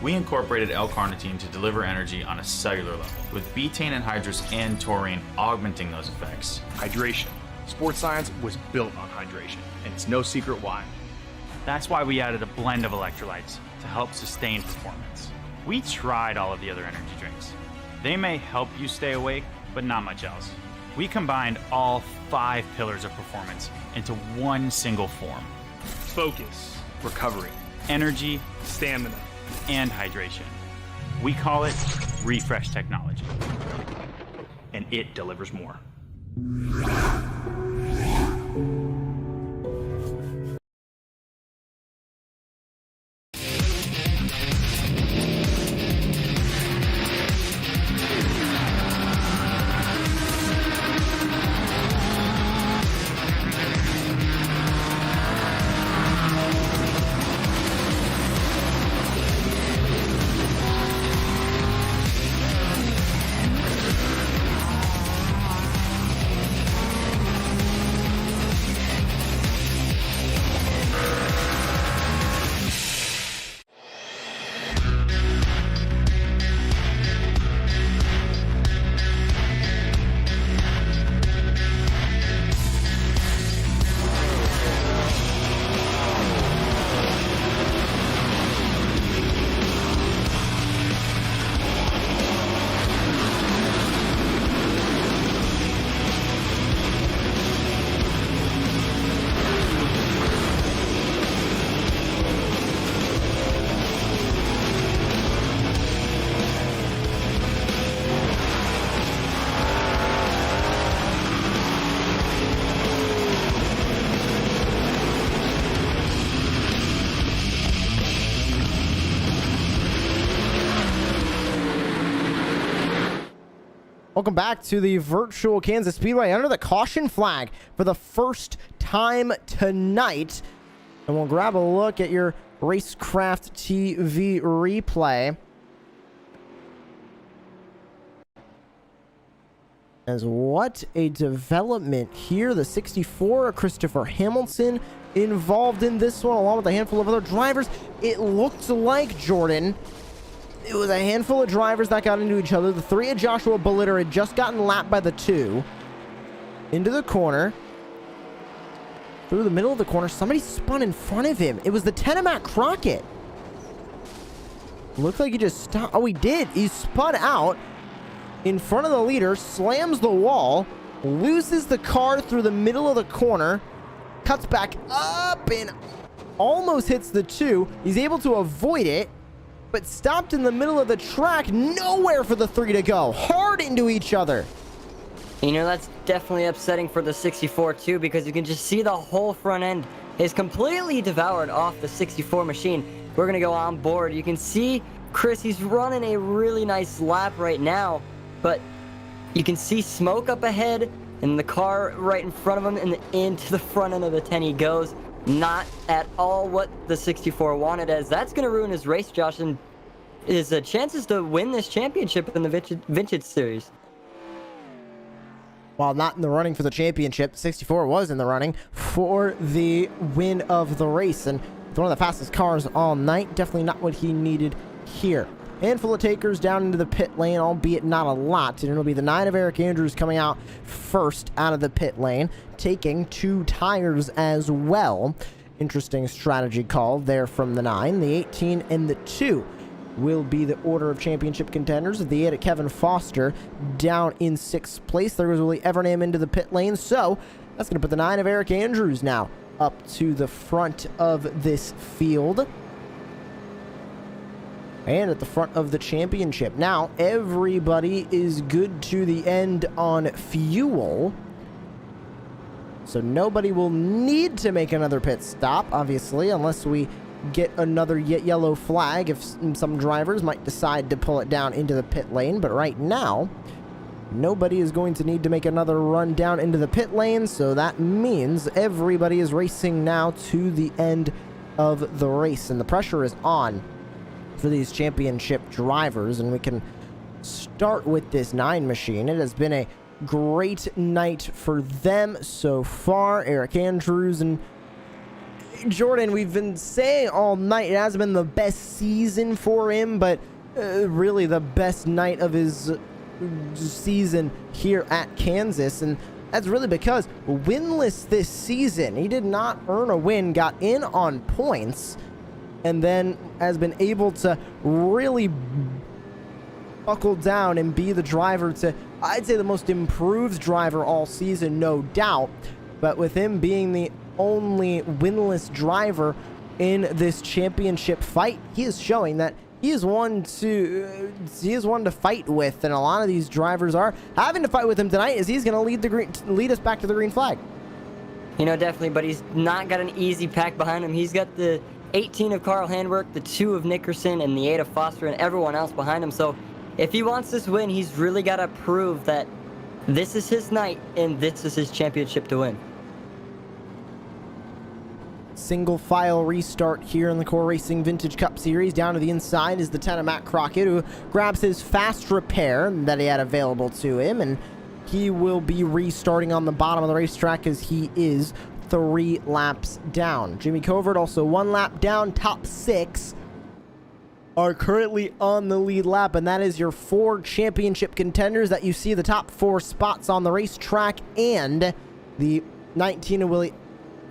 We incorporated L-carnitine to deliver energy on a cellular level, with betaine anhydrous and taurine augmenting those effects. Hydration. Sports science was built on hydration, and it's no secret why. That's why we added a blend of electrolytes to help sustain performance. We tried all of the other energy drinks. They may help you stay awake, but not much else. We combined all 5 pillars of performance into one single form: Focus. Recovery. energy, Stamina. and hydration. We call it refresh technology. And it delivers more. Welcome back to the virtual Kansas Speedway under the caution flag for the first time tonight. And we'll grab a look at your Racecraft TV replay. As what a development here. The 64, Christopher Hamilton, involved in this one, along with a handful of other drivers. It looked like, Jordan, it was a handful of drivers that got into each other. The 3 of Joshua Bollitter had just gotten lapped by the 2. Into the corner. Through the middle of the corner. Somebody spun in front of him. It was the 10 of Matt Crockett. Looked like he just stopped. Oh, he did. He spun out in front of the leader. Slams the wall. Loses the car through the middle of the corner. Cuts back up and almost hits the 2. He's able to avoid it, but stopped in the middle of the track. Nowhere for the 3 to go. Hard into each other. You know, that's definitely upsetting for the 64 too, because you can just see the whole front end is completely devoured off the 64 machine. We're going to go on board. You can see Chris, he's running a really nice lap right now, but you can see smoke up ahead and the car right in front of him, and into the front end of the 10 he goes. Not at all what the 64 wanted, as that's going to ruin his race, Josh, and his chances to win this championship in the Vintage Series. While not in the running for the championship, 64 was in the running for the win of the race, and with one of the fastest cars all night. Definitely not what he needed here. Handful of takers down into the pit lane, albeit not a lot. And it'll be the 9 of Eric Andrews coming out first out of the pit lane, taking 2 tires as well. Interesting strategy call there from the 9, the 18, and the 2. will be the order of championship contenders. The 8 at Kevin Foster down in 6th place. There goes Willie Evernham into the pit lane. So that's going to put the 9 of Eric Andrews now up to the front of this field. And at the front of the championship. Now, everybody is good to the end on fuel. So nobody will need to make another pit stop, obviously, unless we get another yellow flag, if some drivers might decide to pull it down into the pit lane. But right now, nobody is going to need to make another run down into the pit lane. So that means everybody is racing now to the end of the race. And the pressure is on for these championship drivers, and we can start with this 9 machine. It has been a great night for them so far. Eric Andrews and Jordan, we've been saying all night it hasn't been the best season for him, but really the best night of his season here at Kansas. And that's really because winless this season. He did not earn a win, got in on points, and then has been able to really buckle down and be the driver to, I'd say, the most improved driver all season, no doubt. But with him being the only winless driver in this championship fight, he is showing that he is one to fight with, and a lot of these drivers are having to fight with him tonight, as he's going to lead us back to the green flag. You know, definitely, but he's not got an easy pack behind him. He's got the 18 of Carl Handwerk, the 2 of Nickerson, and the 8 of Foster, and everyone else behind him. So if he wants this win, he's really got to prove that this is his night and this is his championship to win. Single file restart here in the Core Racing Vintage Cup Series. Down to the inside is the 10 of Matt Crockett, who grabs his fast repair that he had available to him, and he will be restarting on the bottom of the racetrack as he is 3 laps down. Jimmy Covert also 1 lap down. Top 6 are currently on the lead lap, and that is your 4 championship contenders that you see the top 4 spots on the racetrack, and the 19 of Willie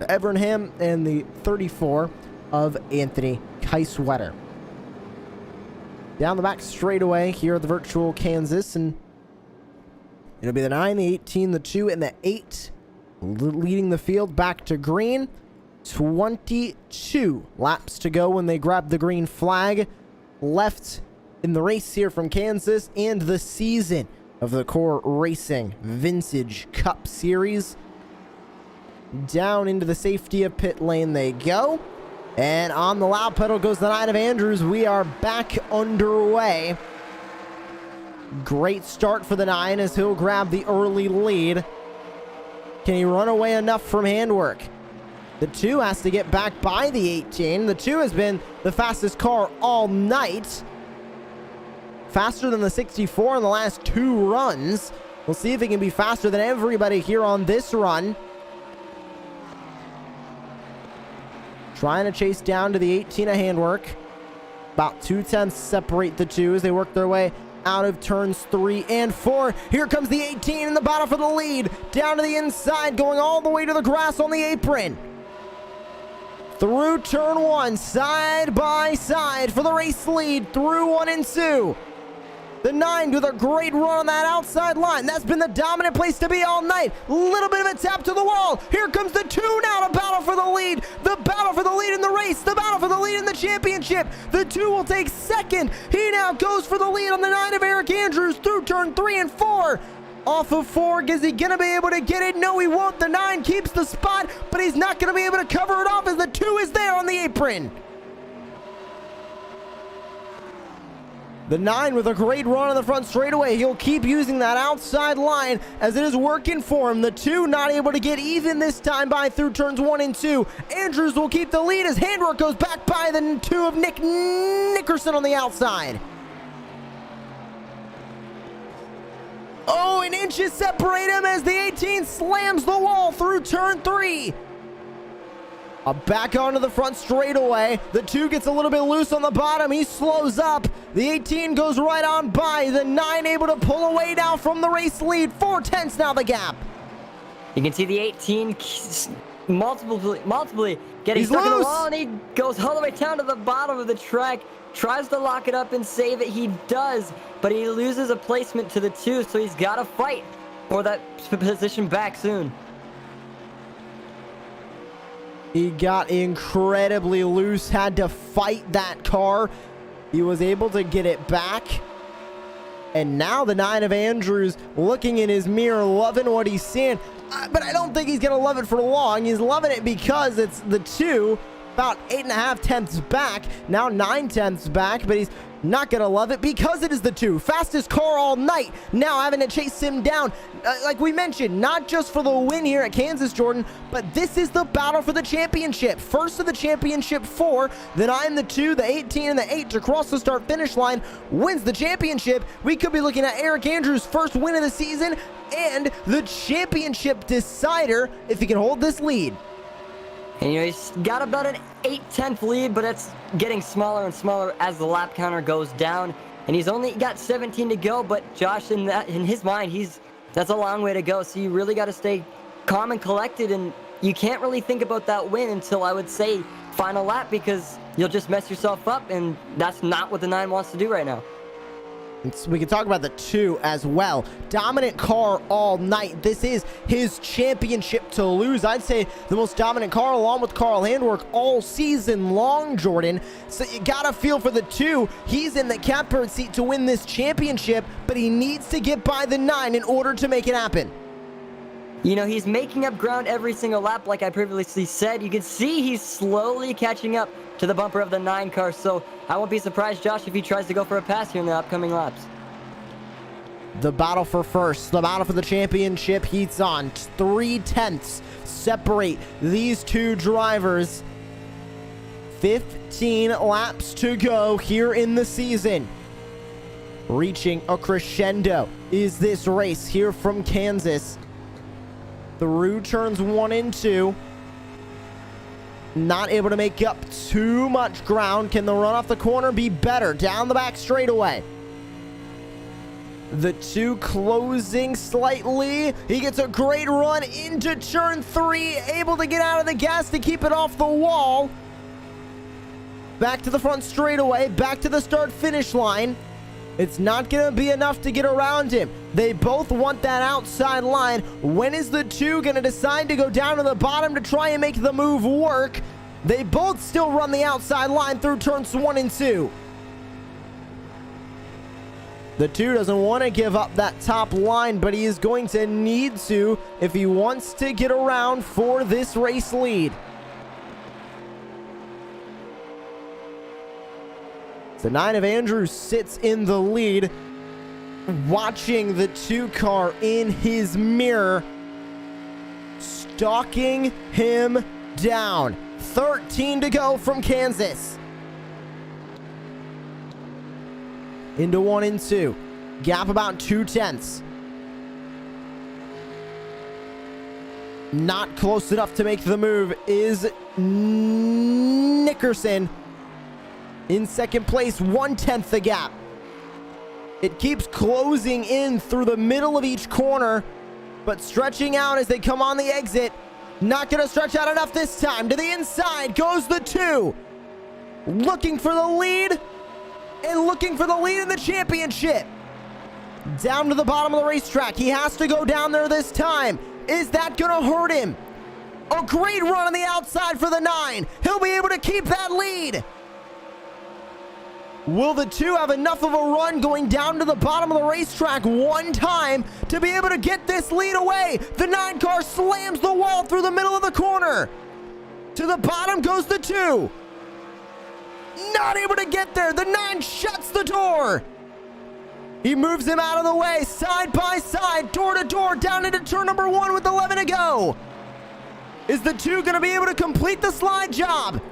Evernham and the 34 of Anthony Keiswetter. Down the back straightaway here at the virtual Kansas, and it'll be the 9, the 18, the 2, and the 8 leading the field back to green. 22 laps to go when they grab the green flag left in the race here from Kansas and the season of the Core Racing Vintage Cup Series. Down into the safety of pit lane they go, and on the loud pedal goes the 9 of Andrews. We are back underway. Great start for the 9 as he'll grab the early lead. Can he run away enough from Handwerk? The 2 has to get back by the 18. The 2 has been the fastest car all night. Faster than the 64 in the last 2 runs. We'll see if he can be faster than everybody here on this run. Trying to chase down to the 18 of Handwerk. About 2/10 separate the 2 as they work their way out of turns 3 and 4. Here comes the 18 in the battle for the lead. Down to the inside, going all the way to the grass on the apron. Through turn 1, side by side for the race lead through 1 and 2. The 9 with a great run on that outside line. That's been the dominant place to be all night. Little bit of a tap to the wall. Here comes the 2 now to battle for the lead. The battle for the lead in the race. The battle for the lead in the championship. The 2 will take second. He now goes for the lead on the 9 of Eric Andrews through turn 3 and 4. Off of 4, is he going to be able to get it? No, he won't. The 9 keeps the spot, but he's not going to be able to cover it off as the 2 is there on the apron. The 9 with a great run on the front straightaway. He'll keep using that outside line as it is working for him. The 2 not able to get even this time by through turns 1 and 2. Andrews will keep the lead as Handwerk goes back by the 2 of Nickerson on the outside. Oh, and inches separate him as the 18 slams the wall through turn 3. Back onto the front straightaway. The 2 gets a little bit loose on the bottom. He slows up. The 18 goes right on by. The 9 able to pull away now from the race lead. 4/10 now the gap. You can see the 18 multiply getting He's stuck in the loose. wall, and he goes all the way down to the bottom of the track, tries to lock it up and save it. He does, but he loses a placement to the 2, so he's got to fight for that position back soon. He got incredibly loose, had to fight that car. He was able to get it back. And now the 9 of Andrews looking in his mirror, loving what he's seeing. But I don't think he's going to love it for long. He's loving it because it's the 2, about 8.5 tenths back. Now 9 tenths back, but he's not going to love it because it is the 2. Fastest car all night. Now having to chase him down. Like we mentioned, not just for the win here at Kansas, Jordan, but this is the battle for the championship. First of the championship 4, the 9, the 2, the 18, and the 8 to cross the start-finish line wins the championship. We could be looking at Eric Andrews' first win of the season and the championship decider if he can hold this lead. And he's got about an 8/10 lead, but it's getting smaller and smaller as the lap counter goes down. And he's only got 17 to go, but Josh, in his mind, that's a long way to go. So you really got to stay calm and collected, and you can't really think about that win until, I would say, final lap, because you'll just mess yourself up, and that's not what the 9 wants to do right now. We can talk about the 2 as well. Dominant car all night. This is his championship to lose. I'd say the most dominant car along with Carl Handwerk all season long, Jordan. So you gotta feel for the 2. He's in the catbird seat to win this championship, but he needs to get by the 9 in order to make it happen. You know, he's making up ground every single lap, like I previously said. You can see he's slowly catching up to the bumper of the 9 car, so I won't be surprised, Josh, if he tries to go for a pass here in the upcoming laps. The battle for first, the battle for the championship heats on. 3 tenths separate these 2 drivers. 15 laps to go here in the season. Reaching a crescendo is this race here from Kansas. Through turns 1 and 2. Not able to make up too much ground. Can the run off the corner be better? Down the back straightaway. The 2 closing slightly. He gets a great run into turn 3. Able to get out of the gas to keep it off the wall. Back to the front straightaway. Back to the start-finish line. It's not going to be enough to get around him. They both want that outside line. When is the 2 going to decide to go down to the bottom to try and make the move work? They both still run the outside line through turns 1 and 2. The 2 doesn't want to give up that top line, but he is going to need to if he wants to get around for this race lead. The 9 of Andrews sits in the lead, watching the 2 car in his mirror, stalking him down. 13 to go from Kansas. Into 1 and 2. Gap about 2 tenths. Not close enough to make the move is Nickerson. In second place, 1/10 the gap. It keeps closing in through the middle of each corner, but stretching out as they come on the exit. Not going to stretch out enough this time. To the inside goes the 2. Looking for the lead and looking for the lead in the championship. Down to the bottom of the racetrack. He has to go down there this time. Is that going to hurt him? A great run on the outside for the 9. He'll be able to keep that lead. Will the 2 have enough of a run going down to the bottom of the racetrack one time to be able to get this lead away? The 9 car slams the wall through the middle of the corner. To the bottom goes the 2. Not able to get there. The 9 shuts the door. He moves him out of the way, side by side, door to door, down into turn number 1 with 11 to go. Is the 2 going to be able to complete the slide job?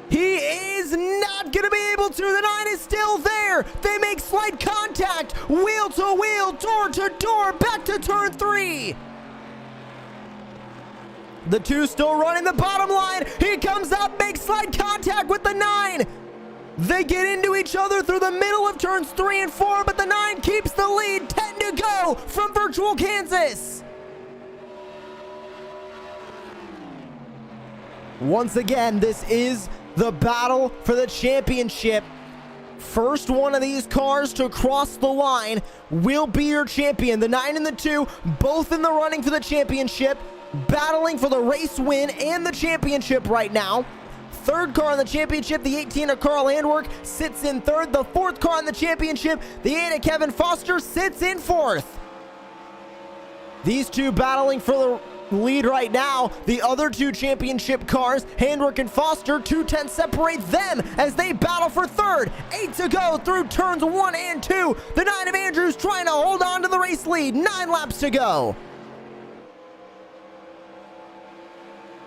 He is not going to be able to. The 9 is still there. They make slight contact. Wheel to wheel, door to door, back to turn 3. The 2 still running the bottom line. He comes up, makes slight contact with the 9. They get into each other through the middle of turns 3 and 4, but the 9 keeps the lead. 10 to go from virtual Kansas. Once again, this is the battle for the championship. First one of these cars to cross the line will be your champion. The 9 and the 2, both in the running for the championship, battling for the race win and the championship right now. Third car in the championship, the 18 of Carl Handwerk, sits in third. The fourth car in the championship, the 8 of Kevin Foster, sits in fourth. These two battling for the lead right now. The other two championship cars, Handwerk and Foster, 2/10 separate them as they battle for third. 8 to go through turns 1 and 2. The 9 of Andrews trying to hold on to the race lead. 9 laps to go.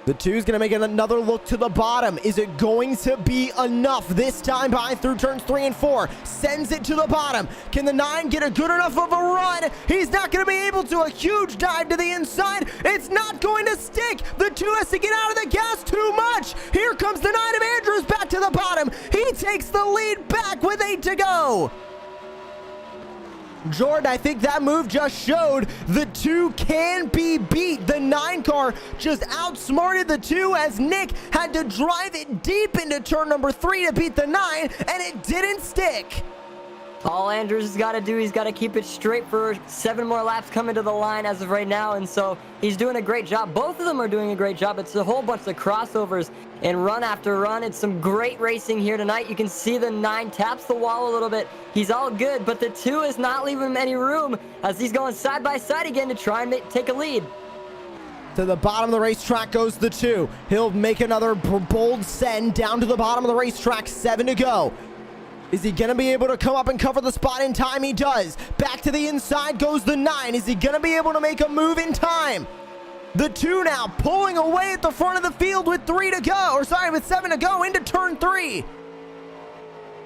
The 2's going to make another look to the bottom. Is it going to be enough this time by through turns 3 and 4? Sends it to the bottom. Can the 9 get a good enough of a run? He's not going to be able to. A huge dive to the inside. It's not going to stick. The 2 has to get out of the gas too much. Here comes the 9 of Andrews back to the bottom. He takes the lead back with 8 to go. Jordan, I think that move just showed the 2 can be beat. The 9 car just outsmarted the 2 as Nick had to drive it deep into turn number 3 to beat the 9, and it didn't stick. All Andrews has got to do, he's got to keep it straight for 7 more laps coming to the line as of right now, and so he's doing a great job. Both of them are doing a great job. It's a whole bunch of crossovers and run after run. It's some great racing here tonight. You can see the 9 taps the wall a little bit. He's all good, but the 2 is not leaving him any room as he's going side by side again to try and take a lead. To the bottom of the racetrack goes the 2. He'll make another bold send down to the bottom of the racetrack. 7 to go. Is he going to be able to come up and cover the spot in time? He does. Back to the inside goes the 9. Is he going to be able to make a move in time? The 2 now pulling away at the front of the field with 3 to go. Or sorry, with 7 to go into turn 3.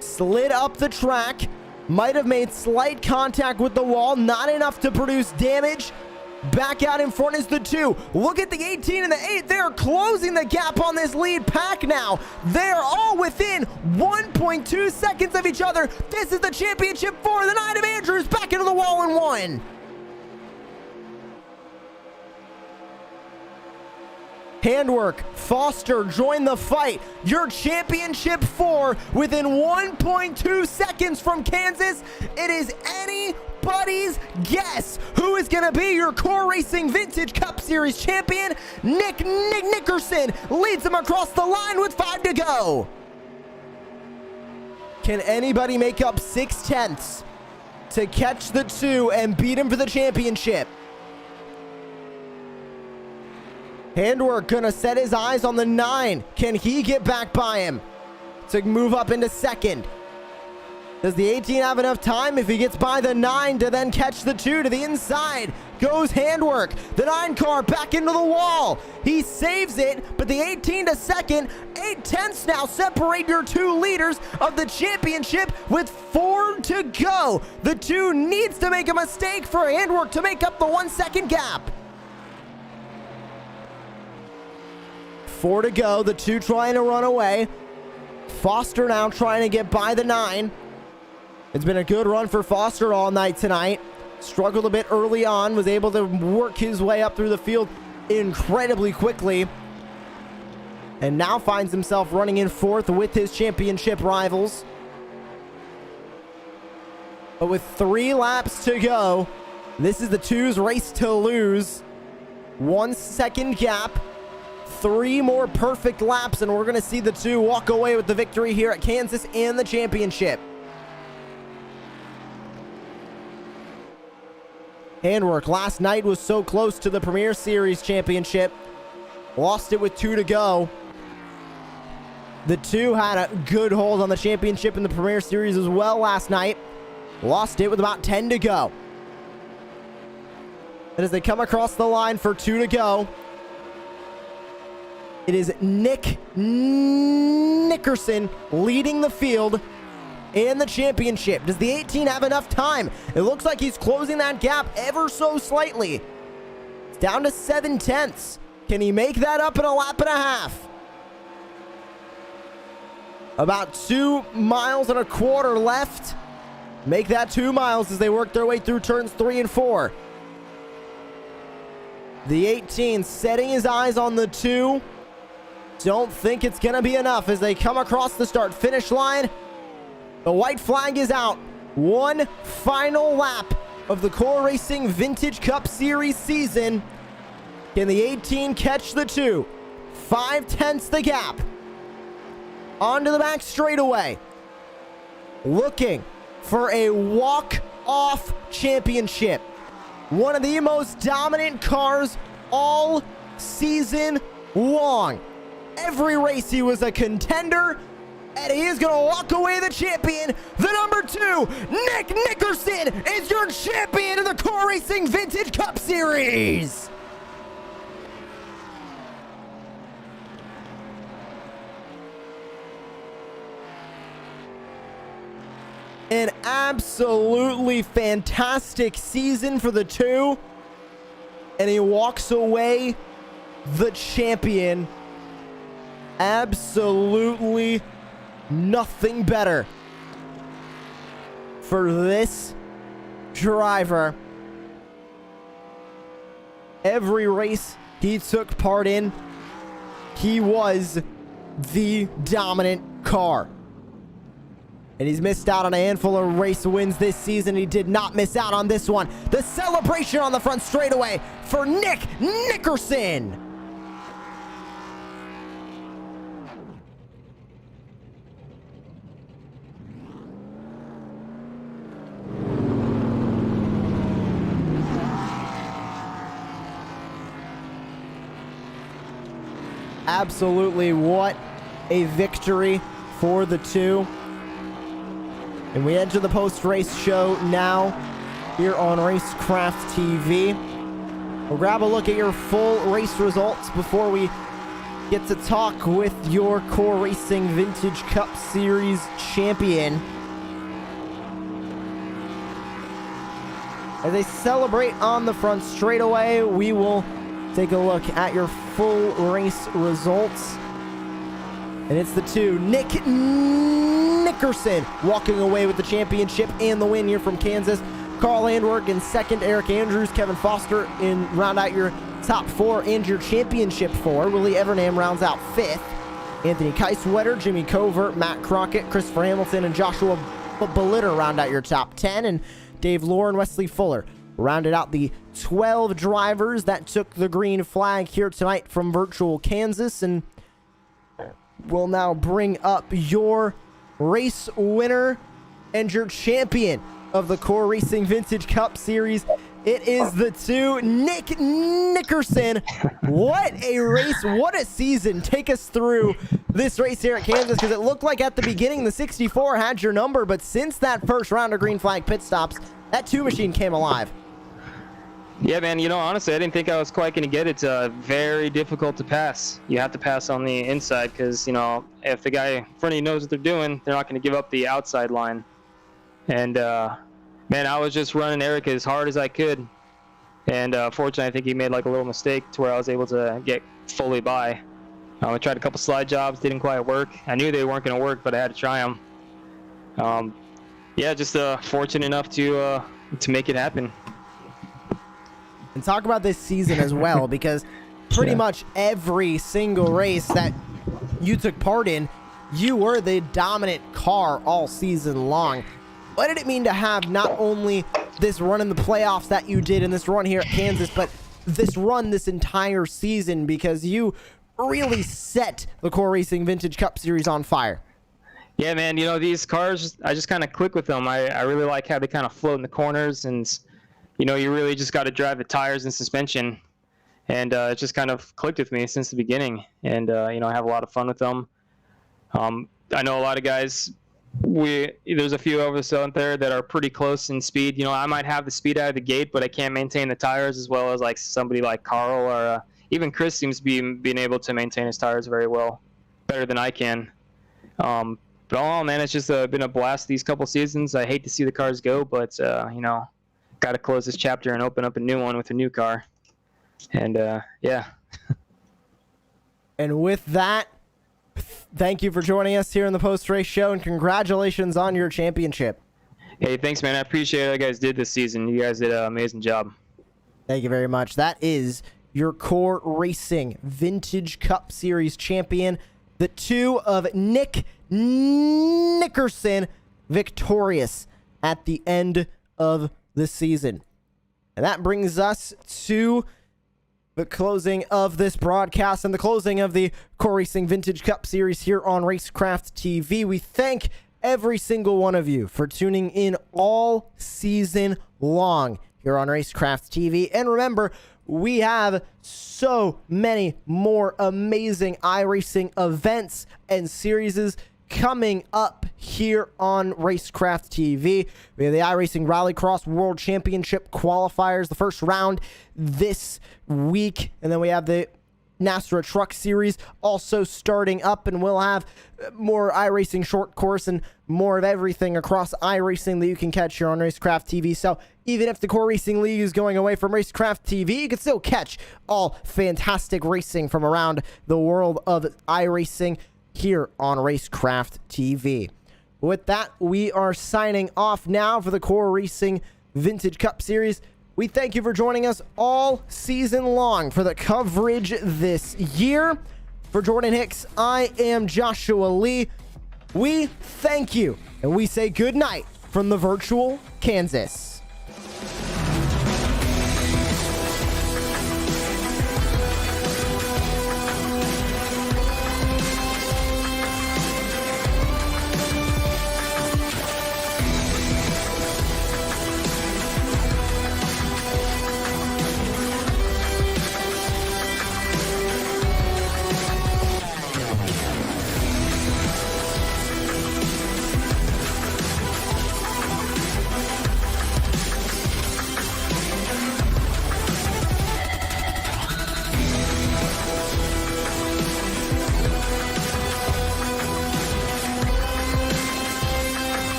Slid up the track. Might have made slight contact with the wall. Not enough to produce damage. Back out in front is the 2. Look at the 18 and the 8. They're closing the gap on this lead pack now. They're all within 1.2 seconds of each other. This is the championship for the 9 of Andrews. Back into the wall in 1. Handwerk, Foster join the fight. Your championship 4 within 1.2 seconds from Kansas. It is anybody's guess who is going to be your Core Racing Vintage Cup Series champion. Nick Nickerson leads him across the line with 5 to go. Can anybody make up 6/10 to catch the 2 and beat him for the championship? Handwerk gonna set his eyes on the 9. Can he get back by him to move up into second? Does the 18 have enough time if he gets by the 9 to then catch the 2 to the inside? Goes Handwerk. The 9 car back into the wall. He saves it, but the 18 to second. 8/10 now separate your 2 leaders of the championship with 4 to go. The 2 needs to make a mistake for Handwerk to make up the 1 second gap. 4 to go. The 2 trying to run away. Foster now trying to get by the 9. It's been a good run for Foster all night tonight. Struggled a bit early on. Was able to work his way up through the field incredibly quickly. And now finds himself running in 4th with his championship rivals. But with 3 laps to go, this is the 2's race to lose. 1 second gap. 3 more perfect laps, and we're going to see the 2 walk away with the victory here at Kansas and the championship. Handwerk last night was so close to the Premier Series championship. Lost it with 2 to go. The 2 had a good hold on the championship in the Premier Series as well last night. Lost it with about 10 to go. And as they come across the line for 2 to go, it is Nick Nickerson leading the field in the championship. Does the 18 have enough time? It looks like he's closing that gap ever so slightly. It's down to 7/10. Can he make that up in a lap and a half? About 2 miles and a quarter left. Make that 2 miles as they work their way through turns 3 and 4. The 18 setting his eyes on the 2. don't think it's going to be enough as they come across the start-finish line. The white flag is out. One final lap of the Core Racing Vintage Cup Series season. Can the 18 catch the 2? 5/10 the gap. Onto the back straightaway. Looking for a walk-off championship. One of the most dominant cars all season long. Every race he was a contender, and he is going to walk away the champion. The number 2, Nick Nickerson, is your champion of the Core Racing Vintage Cup Series. An absolutely fantastic season for the 2, and he walks away the champion. Absolutely nothing better for this driver. Every race he took part in, he was the dominant car. And he's missed out on a handful of race wins this season. He did not miss out on this one. The celebration on the front straightaway for Nick Nickerson. Absolutely, what a victory for the 2. And we enter the post-race show now here on Racecraft TV. We'll grab a look at your full race results before we get to talk with your Core Racing Vintage Cup Series champion. As they celebrate on the front straightaway, we will take a look at your full race results. And it's the 2, Nick Nickerson, walking away with the championship and the win here from Kansas. Carl Handwerk in second, Eric Andrews, Kevin Foster in round out your top 4 and your championship 4. Willie Evernham rounds out 5th. Anthony Keiswetter, Jimmy Covert, Matt Crockett, Christopher Hamilton, and Joshua Bellitter round out your top 10. And Dave Lohr and Wesley Fuller rounded out the 12 drivers that took the green flag here tonight from virtual Kansas. And we'll now bring up your race winner and your champion of the Core Racing Vintage Cup Series. It is the 2, Nick Nickerson. What a race, what a season. Take us through this race here at Kansas, because it looked like at the beginning the 64 had your number, but since that first round of green flag pit stops, that 2 machine came alive. Yeah, man, honestly, I didn't think I was quite going to get it. It's very difficult to pass. You have to pass on the inside because, if the guy in front of you knows what they're doing, they're not going to give up the outside line. And, man, I was just running Eric as hard as I could. And, fortunately, I think he made, a little mistake to where I was able to get fully by. I tried a couple slide jobs, didn't quite work. I knew they weren't going to work, but I had to try them. Yeah, just fortunate enough to make it happen. And talk about this season as well, because pretty much every single race that you took part in, you were the dominant car all season long. What did it mean to have not only this run in the playoffs that you did in this run here at Kansas, but this run this entire season, because you really set the Core Racing Vintage Cup Series on fire? Yeah, man, these cars, I just kind of click with them. I really like how they kind of float in the corners, and you really just got to drive the tires and suspension. And it just kind of clicked with me since the beginning. And, I have a lot of fun with them. I know a lot of guys, there's a few of us out there that are pretty close in speed. I might have the speed out of the gate, but I can't maintain the tires as well as somebody like Carl or even Chris seems to be being able to maintain his tires very well, better than I can. But all in all, man, it's just been a blast these couple seasons. I hate to see the cars go, but, got to close this chapter and open up a new one with a new car. And, yeah. And with that, thank you for joining us here in the post-race show, and congratulations on your championship. Hey, thanks, man. I appreciate what you guys did this season. You guys did an amazing job. Thank you very much. That is your Core Racing Vintage Cup Series champion, the two of Nick Nickerson, victorious at the end of the season. And that brings us to the closing of this broadcast and the closing of the Core Racing Vintage Cup Series here on Racecraft TV. We thank every single one of you for tuning in all season long here on Racecraft TV. And remember, we have so many more amazing iRacing events and series coming up here on Racecraft TV. We have the iRacing Rallycross World Championship qualifiers, the first round this week. And then we have the NASRA Truck Series also starting up, and we'll have more iRacing short course and more of everything across iRacing that you can catch here on Racecraft TV. So even if the Core Racing League is going away from Racecraft TV, you can still catch all fantastic racing from around the world of iRacing here on Racecraft TV. With that, we are signing off now for the Core Racing Vintage Cup Series. We thank you for joining us all season long for the coverage this year. For Jordan Hicks, I am Joshua Lee. We thank you, and we say good night from the virtual Kansas.